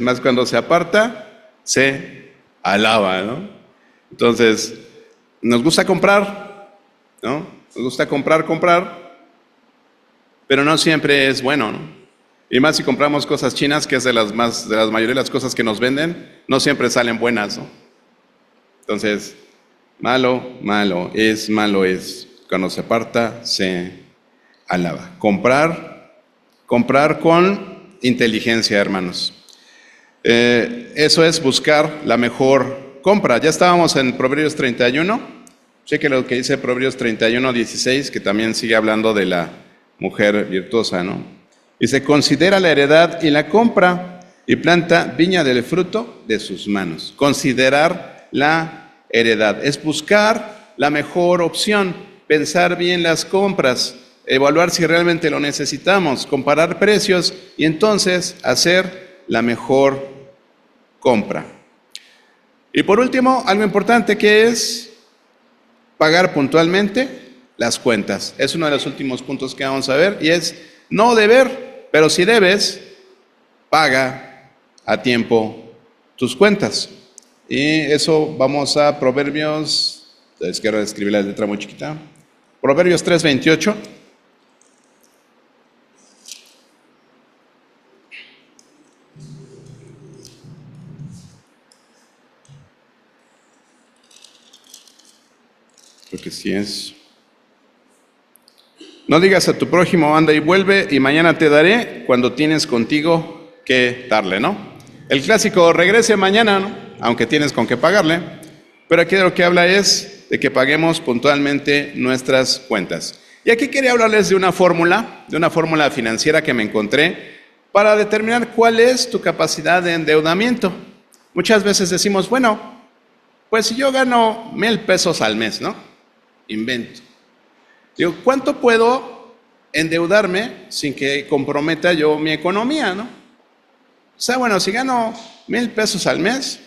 mas cuando se aparta, se alaba, ¿no? Entonces, nos gusta comprar, ¿no? Nos gusta comprar, pero no siempre es bueno, ¿no? Y más si compramos cosas chinas, que es de las mayoría de las cosas que nos venden, no siempre salen buenas, ¿no? Entonces, malo es. Cuando se aparta, se alaba. Comprar con inteligencia, hermanos. Eso es buscar la mejor compra. Ya estábamos en Proverbios 31. Cheque lo que dice Proverbios 31:16, que también sigue hablando de la mujer virtuosa, ¿no? Dice, considera la heredad y la compra y planta viña del fruto de sus manos. Considerar la heredad es buscar la mejor opción, pensar bien las compras, evaluar si realmente lo necesitamos, comparar precios y entonces hacer la mejor compra. Y por último, algo importante que es pagar puntualmente las cuentas. Es uno de los últimos puntos que vamos a ver y es no deber, pero si debes, paga a tiempo tus cuentas. Y eso vamos a Proverbios, es que ahora escribí la letra muy chiquita, Proverbios 3:28. Creo que sí es. No digas a tu prójimo, anda y vuelve, y mañana te daré, cuando tienes contigo que darle, ¿no? El clásico, regrese mañana, ¿no? Aunque tienes con qué pagarle. Pero aquí de lo que habla es de que paguemos puntualmente nuestras cuentas. Y aquí quería hablarles de una fórmula financiera que me encontré para determinar cuál es tu capacidad de endeudamiento. Muchas veces decimos, bueno, pues si yo gano 1,000 pesos al mes, ¿no? Invento. Digo, ¿cuánto puedo endeudarme sin que comprometa yo mi economía, ¿no? O sea, bueno, si gano 1,000 pesos al mes,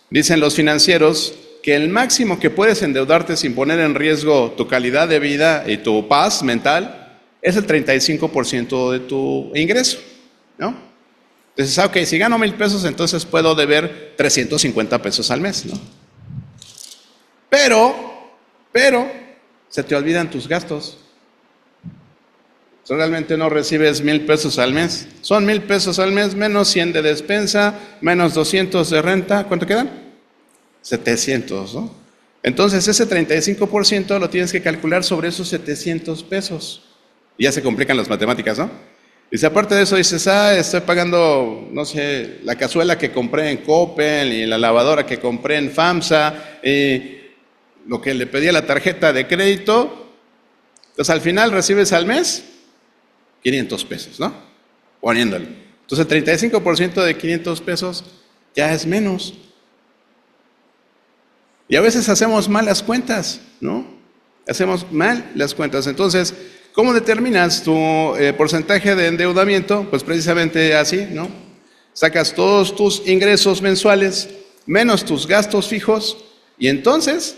dicen los financieros que el máximo que puedes endeudarte sin poner en riesgo tu calidad de vida y tu paz mental es el 35% de tu ingreso, ¿no? Entonces, ok, si gano 1,000 pesos, entonces puedo deber 350 pesos al mes, ¿no? Pero, se te olvidan tus gastos. Realmente no recibes 1,000 pesos al mes. Son 1,000 pesos al mes, menos 100 de despensa, menos 200 de renta. ¿Cuánto quedan? 700, ¿no? Entonces ese 35% lo tienes que calcular sobre esos 700 pesos. Y ya se complican las matemáticas, ¿no? Y si aparte de eso dices, estoy pagando, no sé, la cazuela que compré en Coppel y la lavadora que compré en FAMSA y lo que le pedí a la tarjeta de crédito, entonces al final recibes al mes 500 pesos, ¿no? Poniéndole. Entonces el 35% de 500 pesos ya es menos. Y a veces hacemos mal las cuentas, ¿no? Hacemos mal las cuentas. Entonces, ¿cómo determinas tu porcentaje de endeudamiento? Pues precisamente así, ¿no? Sacas todos tus ingresos mensuales menos tus gastos fijos y entonces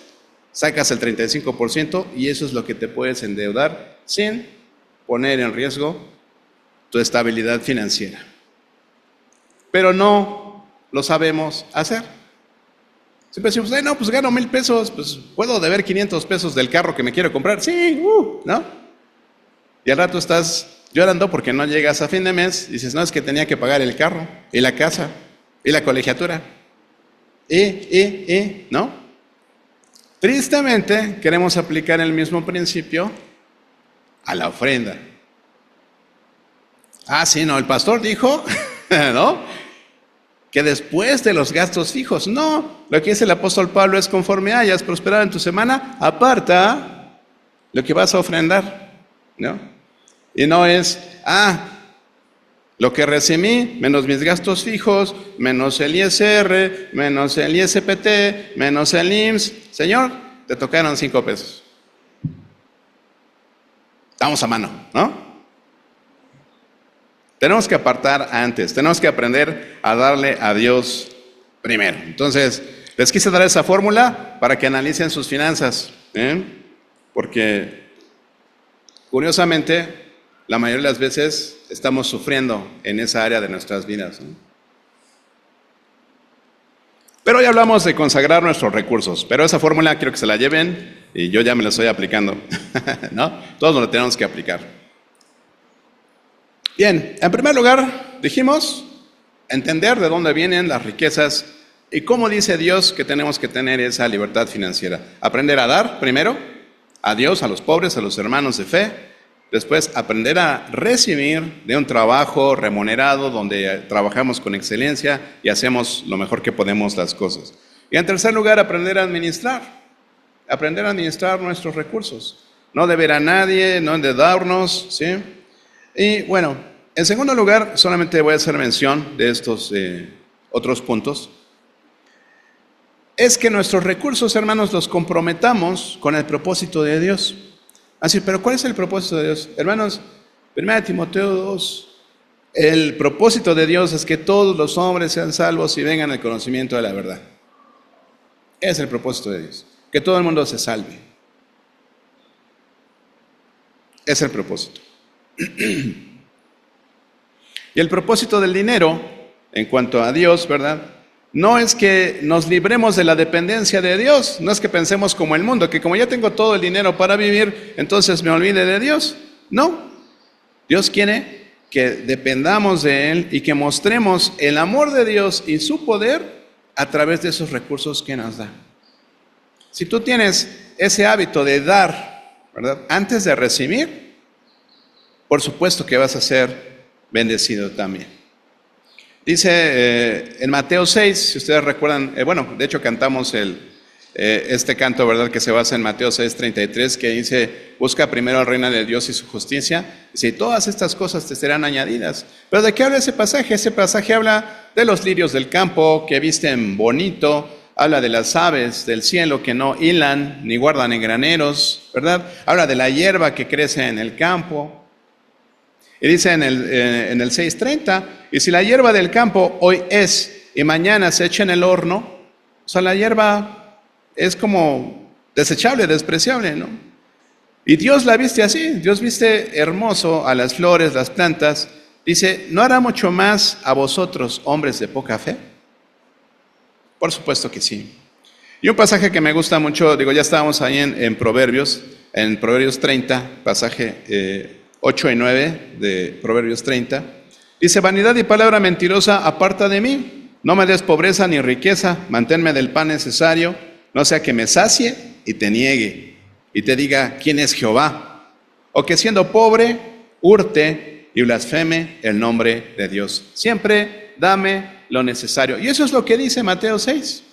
sacas el 35% y eso es lo que te puedes endeudar sin poner en riesgo tu estabilidad financiera. Pero no lo sabemos hacer. Siempre decimos, no, pues gano 1,000 pesos, pues puedo deber 500 pesos del carro que me quiero comprar. Sí, ¿no? Y al rato estás llorando porque no llegas a fin de mes. Dices, no, es que tenía que pagar el carro y la casa y la colegiatura. ¿No? Tristemente, queremos aplicar el mismo principio a la ofrenda. Sí, no, el pastor dijo, ¿no? Que después de los gastos fijos. No, lo que dice el apóstol Pablo es conforme hayas prosperado en tu semana, aparta lo que vas a ofrendar, ¿no? Y no es, lo que recibí, menos mis gastos fijos, menos el ISR, menos el ISPT, menos el IMSS. Señor, te tocaron 5 pesos. Estamos a mano, ¿no? Tenemos que apartar antes, tenemos que aprender a darle a Dios primero. Entonces, les quise dar esa fórmula para que analicen sus finanzas, porque curiosamente la mayoría de las veces estamos sufriendo en esa área de nuestras vidas, ¿no? Pero hoy hablamos de consagrar nuestros recursos, pero esa fórmula quiero que se la lleven y yo ya me la estoy aplicando, ¿no? Todos nos la tenemos que aplicar. Bien, en primer lugar, dijimos entender de dónde vienen las riquezas y cómo dice Dios que tenemos que tener esa libertad financiera. Aprender a dar primero, a Dios, a los pobres, a los hermanos de fe. Después, aprender a recibir de un trabajo remunerado donde trabajamos con excelencia y hacemos lo mejor que podemos las cosas. Y en tercer lugar, aprender a administrar nuestros recursos. No deber a nadie, no endeudarnos, ¿sí? Y bueno, en segundo lugar, solamente voy a hacer mención de estos otros puntos. Es que nuestros recursos, hermanos, los comprometamos con el propósito de Dios. Así, pero ¿cuál es el propósito de Dios? Hermanos, 1 Timoteo 2, el propósito de Dios es que todos los hombres sean salvos y vengan al conocimiento de la verdad. Es el propósito de Dios, que todo el mundo se salve. Es el propósito. Y el propósito del dinero, en cuanto a Dios, ¿verdad? No es que nos libremos de la dependencia de Dios, no es que pensemos como el mundo, que como ya tengo todo el dinero para vivir, entonces me olvide de Dios. No, Dios quiere que dependamos de Él y que mostremos el amor de Dios y su poder a través de esos recursos que nos da. Si tú tienes ese hábito de dar, ¿verdad? Antes de recibir, por supuesto que vas a ser bendecido también. Dice en Mateo 6, si ustedes recuerdan, bueno, de hecho cantamos este canto, ¿verdad? Que se basa en Mateo 6:33, que dice, busca primero al reino de Dios y su justicia, y todas estas cosas te serán añadidas. Pero ¿de qué habla ese pasaje? Ese pasaje habla de los lirios del campo que visten bonito, habla de las aves del cielo que no hilan ni guardan en graneros, ¿verdad? Habla de la hierba que crece en el campo. Y dice en el 6:30, y si la hierba del campo hoy es y mañana se echa en el horno, o sea, la hierba es como desechable, despreciable, ¿no? Y Dios la viste así, Dios viste hermoso a las flores, las plantas. Dice, ¿no hará mucho más a vosotros, hombres de poca fe? Por supuesto que sí. Y un pasaje que me gusta mucho, digo, ya estábamos ahí en Proverbios 30, pasaje 8 y 9 de Proverbios 30, dice, vanidad y palabra mentirosa aparta de mí, no me des pobreza ni riqueza, manténme del pan necesario, no sea que me sacie y te niegue, y te diga, ¿quién es Jehová? O que siendo pobre, hurte y blasfeme el nombre de Dios. Siempre dame lo necesario. Y eso es lo que dice Mateo 6.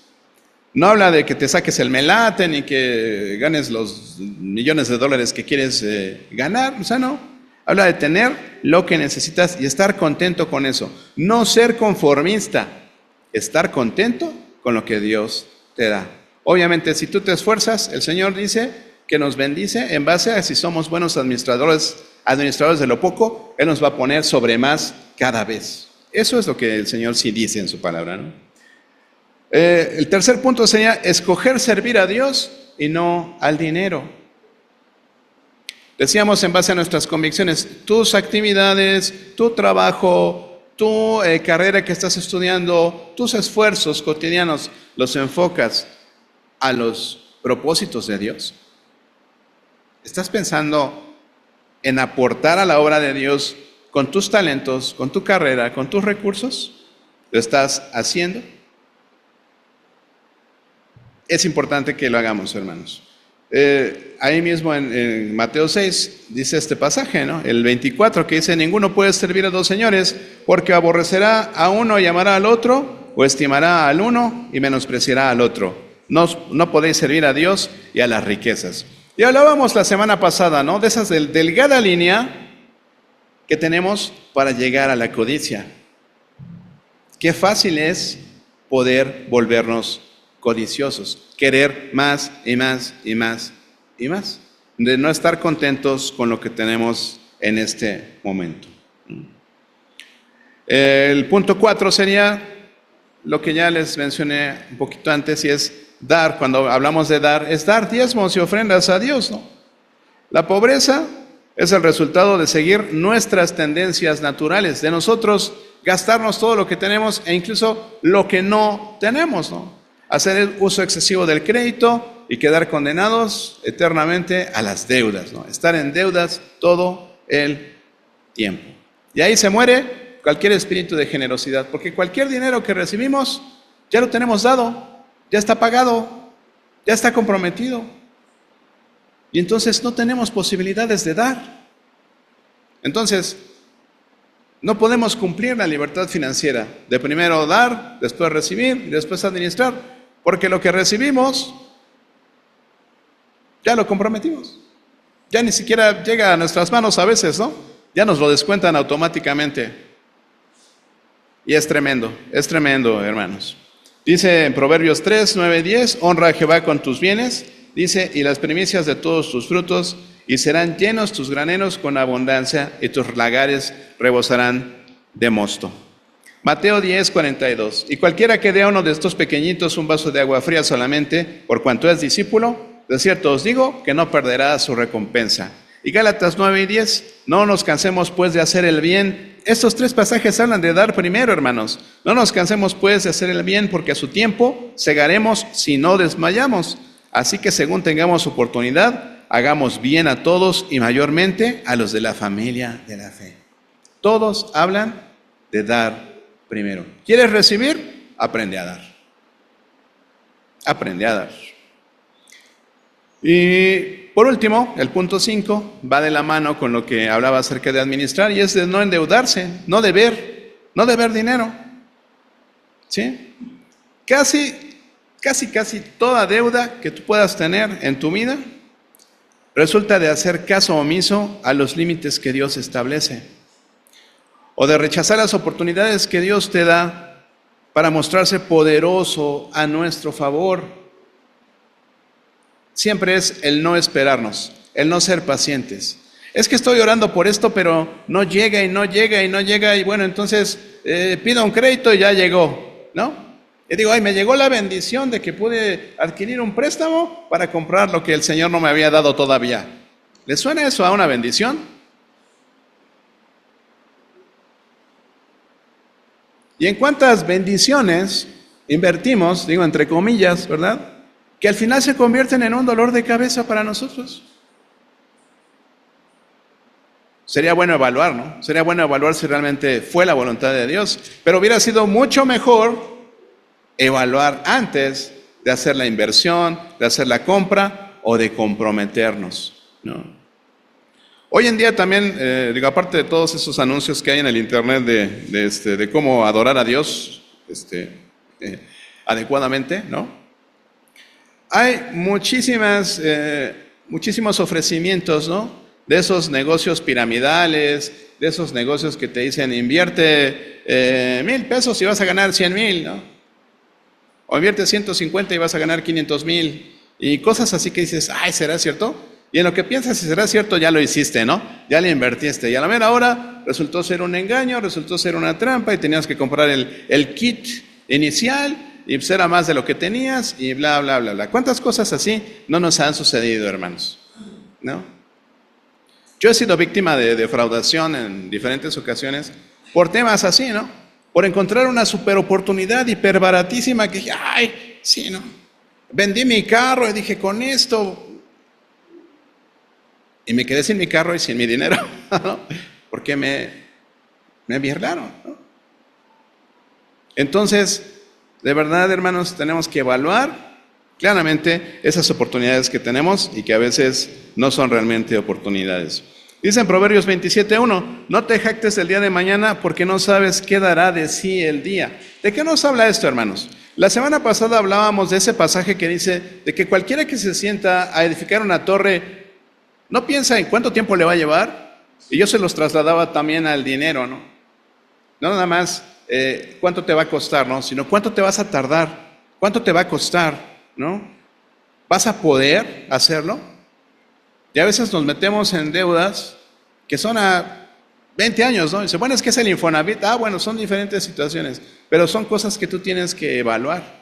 No habla de que te saques el melate, ni que ganes los millones de dólares que quieres ganar, o sea, no. Habla de tener lo que necesitas y estar contento con eso. No ser conformista, estar contento con lo que Dios te da. Obviamente, si tú te esfuerzas, el Señor dice que nos bendice en base a si somos buenos administradores de lo poco, Él nos va a poner sobre más cada vez. Eso es lo que el Señor sí dice en su palabra, ¿no? El tercer punto sería escoger servir a Dios y no al dinero. Decíamos en base a nuestras convicciones, tus actividades, tu trabajo, tu carrera que estás estudiando, tus esfuerzos cotidianos, ¿los enfocas a los propósitos de Dios? ¿Estás pensando en aportar a la obra de Dios con tus talentos, con tu carrera, con tus recursos? ¿Lo estás haciendo? Es importante que lo hagamos, hermanos. Ahí mismo en Mateo 6 dice este pasaje, ¿no? El 24, que dice, ninguno puede servir a dos señores, porque aborrecerá a uno y amará al otro, o estimará al uno y menospreciará al otro. No podéis servir a Dios y a las riquezas. Y hablábamos la semana pasada, ¿no? De esa delgada línea que tenemos para llegar a la codicia. Qué fácil es poder volvernos codiciosos, querer más y más y más y más, de no estar contentos con lo que tenemos en este momento. El punto 4 sería lo que ya les mencioné un poquito antes, y es dar. Cuando hablamos de dar, es dar diezmos y ofrendas a Dios, ¿no? La pobreza Es el resultado de seguir nuestras tendencias naturales, de nosotros gastarnos todo lo que tenemos e incluso lo que no tenemos, ¿no? Hacer el uso excesivo del crédito y quedar condenados eternamente a las deudas, ¿no? Estar en deudas todo el tiempo. Y ahí se muere cualquier espíritu de generosidad, porque cualquier dinero que recibimos ya lo tenemos dado, ya está pagado, ya está comprometido. Y entonces no tenemos posibilidades de dar. Entonces, no podemos cumplir la libertad financiera de primero dar, después recibir y después administrar, porque lo que recibimos ya lo comprometimos. Ya ni siquiera llega a nuestras manos a veces, ¿no? Ya nos lo descuentan automáticamente. Y es tremendo, hermanos. Dice en Proverbios 3, 9, 10, honra a Jehová con tus bienes, dice, y las primicias de todos tus frutos, y serán llenos tus graneros con abundancia, y tus lagares rebosarán de mosto. Mateo 10, 42, y cualquiera que dé a uno de estos pequeñitos un vaso de agua fría solamente, por cuanto es discípulo, de cierto os digo que no perderá su recompensa. Y Gálatas 9 y 10, no nos cansemos pues de hacer el bien. Estos tres pasajes hablan de dar primero, hermanos. No nos cansemos pues de hacer el bien, porque a su tiempo segaremos si no desmayamos. Así que según tengamos oportunidad, hagamos bien a todos y mayormente a los de la familia de la fe. Todos hablan de dar primero. ¿Quieres recibir? Aprende a dar. Aprende a dar. Y por último, el punto 5 va de la mano con lo que hablaba acerca de administrar, y es de no endeudarse, no deber dinero. ¿Sí? Casi toda deuda que tú puedas tener en tu vida resulta de hacer caso omiso a los límites que Dios establece, o de rechazar las oportunidades que Dios te da para mostrarse poderoso a nuestro favor. Siempre es el no esperarnos, el no ser pacientes. Es que estoy orando por esto, pero no llega, y bueno, entonces pido un crédito y ya llegó, ¿no? Y digo, ay, me llegó la bendición de que pude adquirir un préstamo para comprar lo que el Señor no me había dado todavía. ¿Le suena eso a una bendición? ¿Y en cuántas bendiciones invertimos, digo entre comillas, ¿verdad?, que al final se convierten en un dolor de cabeza para nosotros? Sería bueno evaluar, ¿no? Sería bueno evaluar si realmente fue la voluntad de Dios, pero hubiera sido mucho mejor evaluar antes de hacer la inversión, de hacer la compra o de comprometernos, ¿no? Hoy en día también, aparte de todos esos anuncios que hay en el internet de cómo adorar a Dios adecuadamente, ¿no? Hay muchísimos ofrecimientos, ¿no?, de esos negocios piramidales, de esos negocios que te dicen invierte 1,000 pesos y vas a ganar 100,000, ¿no? O invierte 150 y vas a ganar 500,000, y cosas así que dices, ay, ¿será cierto? Y en lo que piensas si será cierto, ya lo hiciste, ¿no? Ya le invertiste, y a la mera hora resultó ser un engaño, resultó ser una trampa, y tenías que comprar el kit inicial, y pues era más de lo que tenías, y bla, bla, bla, bla. ¿Cuántas cosas así no nos han sucedido, hermanos? ¿No? Yo he sido víctima de defraudación en diferentes ocasiones por temas así, ¿no? Por encontrar una super oportunidad hiperbaratísima que dije, ay, sí, ¿no? Vendí mi carro y dije, con esto. Y me quedé sin mi carro y sin mi dinero, ¿no? Porque me birlaron, ¿no? Entonces, de verdad, hermanos, tenemos que evaluar claramente esas oportunidades que tenemos y que a veces no son realmente oportunidades. Dice en Proverbios 27:1, no te jactes del día de mañana porque no sabes qué dará de sí el día. ¿De qué nos habla esto, hermanos? La semana pasada hablábamos de ese pasaje que dice de que cualquiera que se sienta a edificar una torre no piensa en cuánto tiempo le va a llevar, y yo se los trasladaba también al dinero, ¿no? No nada más cuánto te va a costar, ¿no?, sino cuánto te vas a tardar, cuánto te va a costar, ¿no? ¿Vas a poder hacerlo? Y a veces nos metemos en deudas que son a 20 años, ¿no? Y dice, bueno, es que es el Infonavit. Bueno, son diferentes situaciones, pero son cosas que tú tienes que evaluar.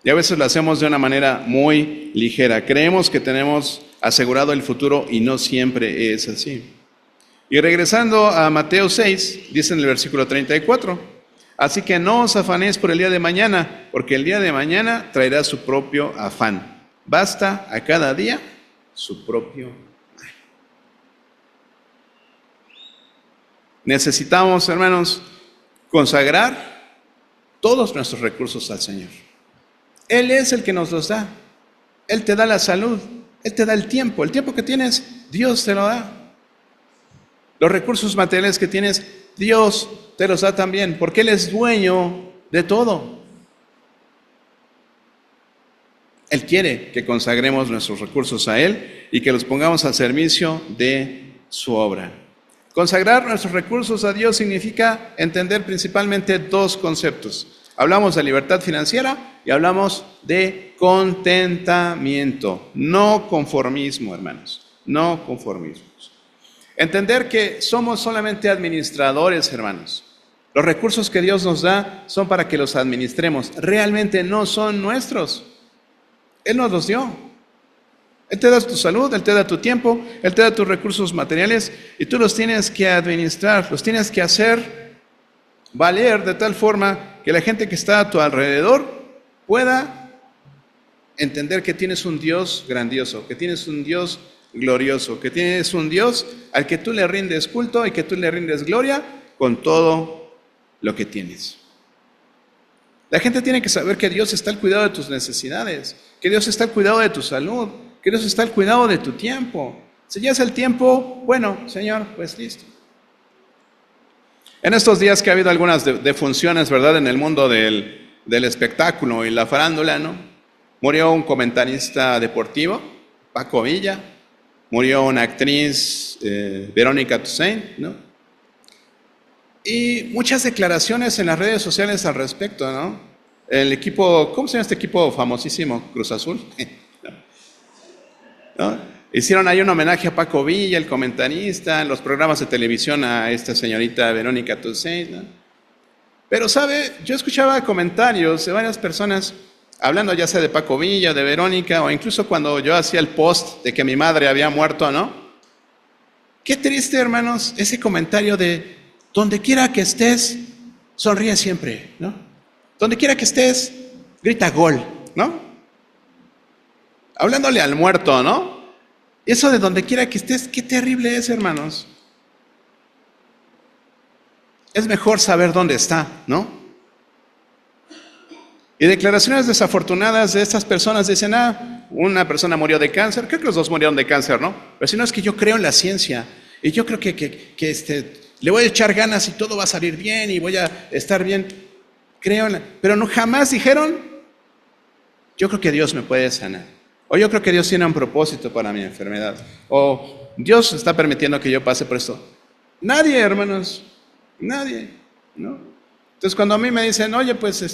Y a veces lo hacemos de una manera muy ligera. Creemos que tenemos asegurado el futuro y no siempre es así. Y regresando a Mateo 6, dice en el versículo 34, así que no os afanéis por el día de mañana, porque el día de mañana traerá su propio afán. Basta a cada día su propio mal. Necesitamos, hermanos, consagrar todos nuestros recursos al Señor. Él es el que nos los da. Él te da la salud, Él te da el tiempo que tienes, Dios te lo da. Los recursos materiales que tienes, Dios te los da también, porque Él es dueño de todo. Él quiere que consagremos nuestros recursos a Él y que los pongamos al servicio de su obra. Consagrar nuestros recursos a Dios significa entender principalmente dos conceptos. Hablamos de libertad financiera y hablamos de contentamiento, no conformismo, hermanos, no conformismo. Entender que somos solamente administradores, hermanos. Los recursos que Dios nos da son para que los administremos. Realmente no son nuestros. Él nos los dio. Él te da tu salud, Él te da tu tiempo, Él te da tus recursos materiales y tú los tienes que administrar, los tienes que hacer valer de tal forma que la gente que está a tu alrededor pueda entender que tienes un Dios grandioso, que tienes un Dios glorioso, que tienes un Dios al que tú le rindes culto y que tú le rindes gloria con todo lo que tienes. La gente tiene que saber que Dios está al cuidado de tus necesidades, que Dios está al cuidado de tu salud, que Dios está al cuidado de tu tiempo. Si ya es el tiempo, bueno, Señor, pues listo. En estos días que ha habido algunas defunciones, ¿verdad?, en el mundo del espectáculo y la farándula, ¿no? Murió un comentarista deportivo, Paco Villa. Murió una actriz, Verónica Toussaint, ¿no? Y muchas declaraciones en las redes sociales al respecto, ¿no? El equipo, ¿cómo se llama este equipo famosísimo? Cruz Azul. ¿No? Hicieron ahí un homenaje a Paco Villa, el comentarista, en los programas de televisión a esta señorita Verónica Toussaint, ¿no? Pero, ¿sabe? Yo escuchaba comentarios de varias personas hablando ya sea de Paco Villa, de Verónica, o incluso cuando yo hacía el post de que mi madre había muerto, ¿no? Qué triste, hermanos, ese comentario de donde quiera que estés, sonríe siempre, ¿no? Donde quiera que estés, grita gol, ¿no? Hablándole al muerto, ¿no? Eso de donde quiera que estés, qué terrible es, hermanos. Es mejor saber dónde está, ¿no? Y declaraciones desafortunadas de estas personas dicen, una persona murió de cáncer, creo que los dos murieron de cáncer, ¿no? Pero si no, es que yo creo en la ciencia y yo creo que le voy a echar ganas y todo va a salir bien y voy a estar bien. Creo en la... Pero no, jamás dijeron, yo creo que Dios me puede sanar. O yo creo que Dios tiene un propósito para mi enfermedad. O Dios está permitiendo que yo pase por esto. Nadie, hermanos, nadie, ¿no? Entonces cuando a mí me dicen, oye, pues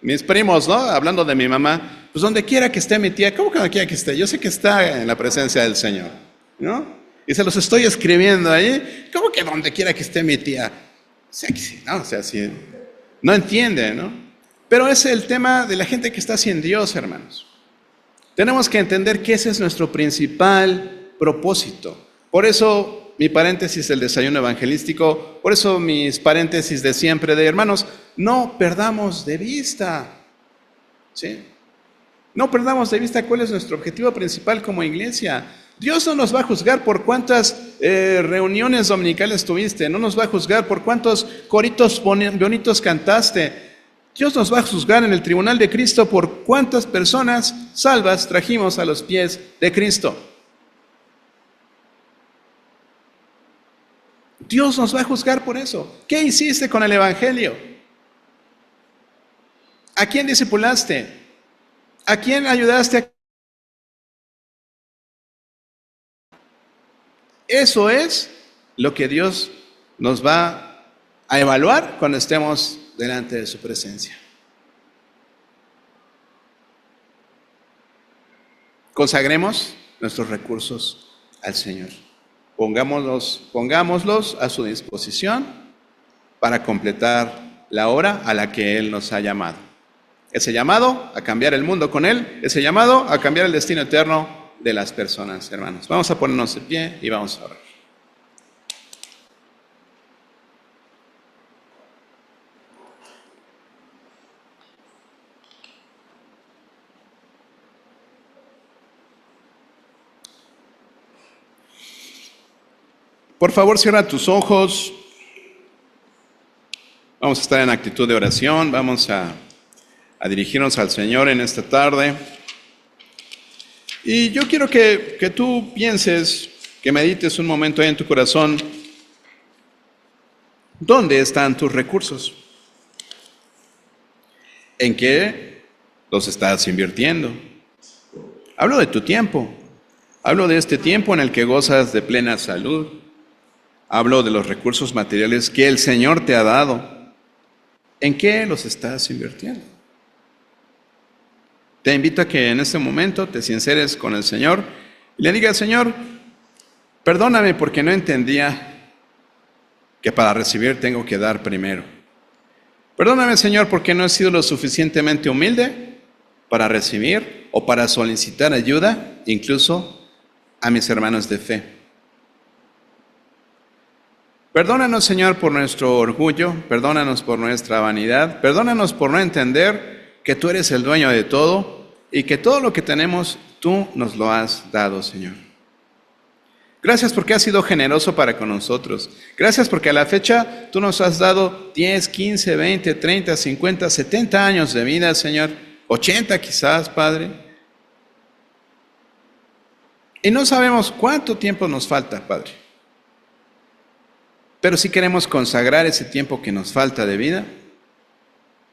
mis primos, ¿no? Hablando de mi mamá, pues donde quiera que esté mi tía, ¿cómo que donde quiera que esté? Yo sé que está en la presencia del Señor, ¿no? Y se los estoy escribiendo ahí, ¿cómo que donde quiera que esté mi tía? O sea, que sí, ¿no? O sea, sí, no entiende, ¿no? Pero ese es el tema de la gente que está sin Dios, hermanos. Tenemos que entender que ese es nuestro principal propósito. Por eso mi paréntesis del desayuno evangelístico, por eso mis paréntesis de siempre de hermanos, no perdamos de vista, ¿sí? No perdamos de vista cuál es nuestro objetivo principal como iglesia. Dios no nos va a juzgar por cuántas reuniones dominicales tuviste, no nos va a juzgar por cuántos coritos bonitos cantaste. Dios nos va a juzgar en el tribunal de Cristo por cuántas personas salvas trajimos a los pies de Cristo. Dios nos va a juzgar por eso. ¿Qué hiciste con el Evangelio? ¿A quién discipulaste? ¿A quién ayudaste a... Eso es lo que Dios nos va a evaluar cuando estemos delante de su presencia. Consagremos nuestros recursos al Señor. Pongámoslos a su disposición para completar la obra a la que Él nos ha llamado. Ese llamado a cambiar el mundo con Él, ese llamado a cambiar el destino eterno de las personas, hermanos. Vamos a ponernos de pie y vamos a orar. Por favor, cierra tus ojos. Vamos a estar en actitud de oración. Vamos a dirigirnos al Señor en esta tarde. Y yo quiero que tú pienses, que medites un momento ahí en tu corazón. ¿Dónde están tus recursos? ¿En qué los estás invirtiendo? Hablo de tu tiempo. Hablo de este tiempo en el que gozas de plena salud. Hablo de los recursos materiales que el Señor te ha dado. ¿En qué los estás invirtiendo? Te invito a que en este momento te sinceres con el Señor y le digas: Señor, perdóname porque no entendía que para recibir tengo que dar primero. Perdóname, Señor, porque no he sido lo suficientemente humilde para recibir o para solicitar ayuda, incluso a mis hermanos de fe. Perdónanos, Señor, por nuestro orgullo, perdónanos por nuestra vanidad, perdónanos por no entender que tú eres el dueño de todo y que todo lo que tenemos tú nos lo has dado, Señor. Gracias porque has sido generoso para con nosotros. Gracias porque a la fecha tú nos has dado 10, 15, 20, 30, 50, 70 años de vida, Señor. 80 quizás, Padre. Y no sabemos cuánto tiempo nos falta, Padre. Pero sí queremos consagrar ese tiempo que nos falta de vida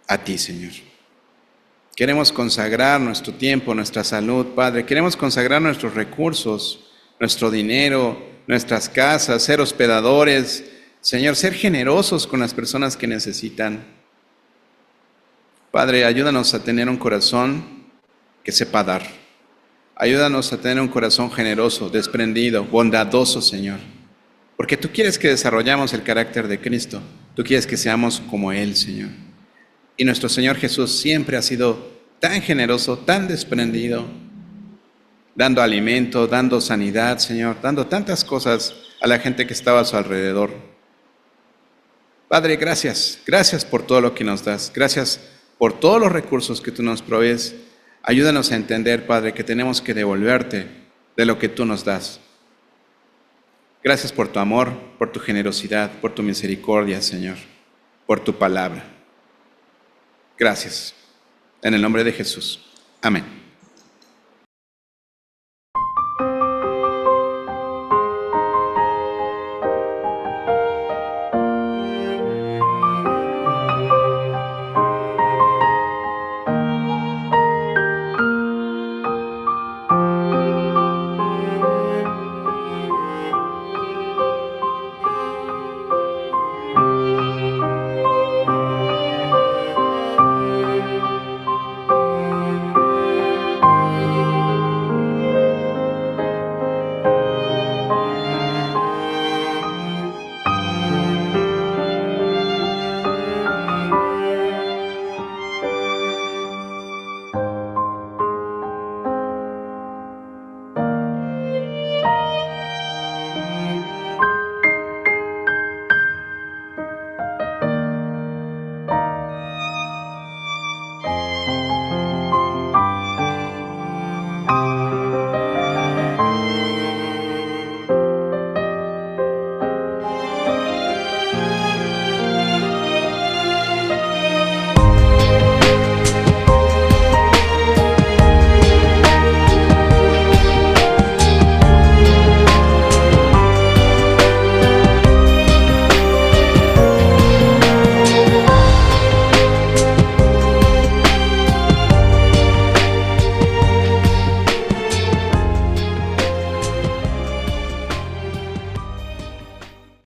a ti, Señor. Queremos consagrar nuestro tiempo, nuestra salud, Padre. Queremos consagrar nuestros recursos, nuestro dinero, nuestras casas, ser hospedadores. Señor, ser generosos con las personas que necesitan. Padre, ayúdanos a tener un corazón que sepa dar. Ayúdanos a tener un corazón generoso, desprendido, bondadoso, Señor. Porque tú quieres que desarrollemos el carácter de Cristo. Tú quieres que seamos como Él, Señor. Y nuestro Señor Jesús siempre ha sido tan generoso, tan desprendido, dando alimento, dando sanidad, Señor, dando tantas cosas a la gente que estaba a su alrededor. Padre, gracias. Gracias por todo lo que nos das. Gracias por todos los recursos que tú nos provees. Ayúdanos a entender, Padre, que tenemos que devolverte de lo que tú nos das. Gracias por tu amor, por tu generosidad, por tu misericordia, Señor, por tu palabra. Gracias. En el nombre de Jesús. Amén.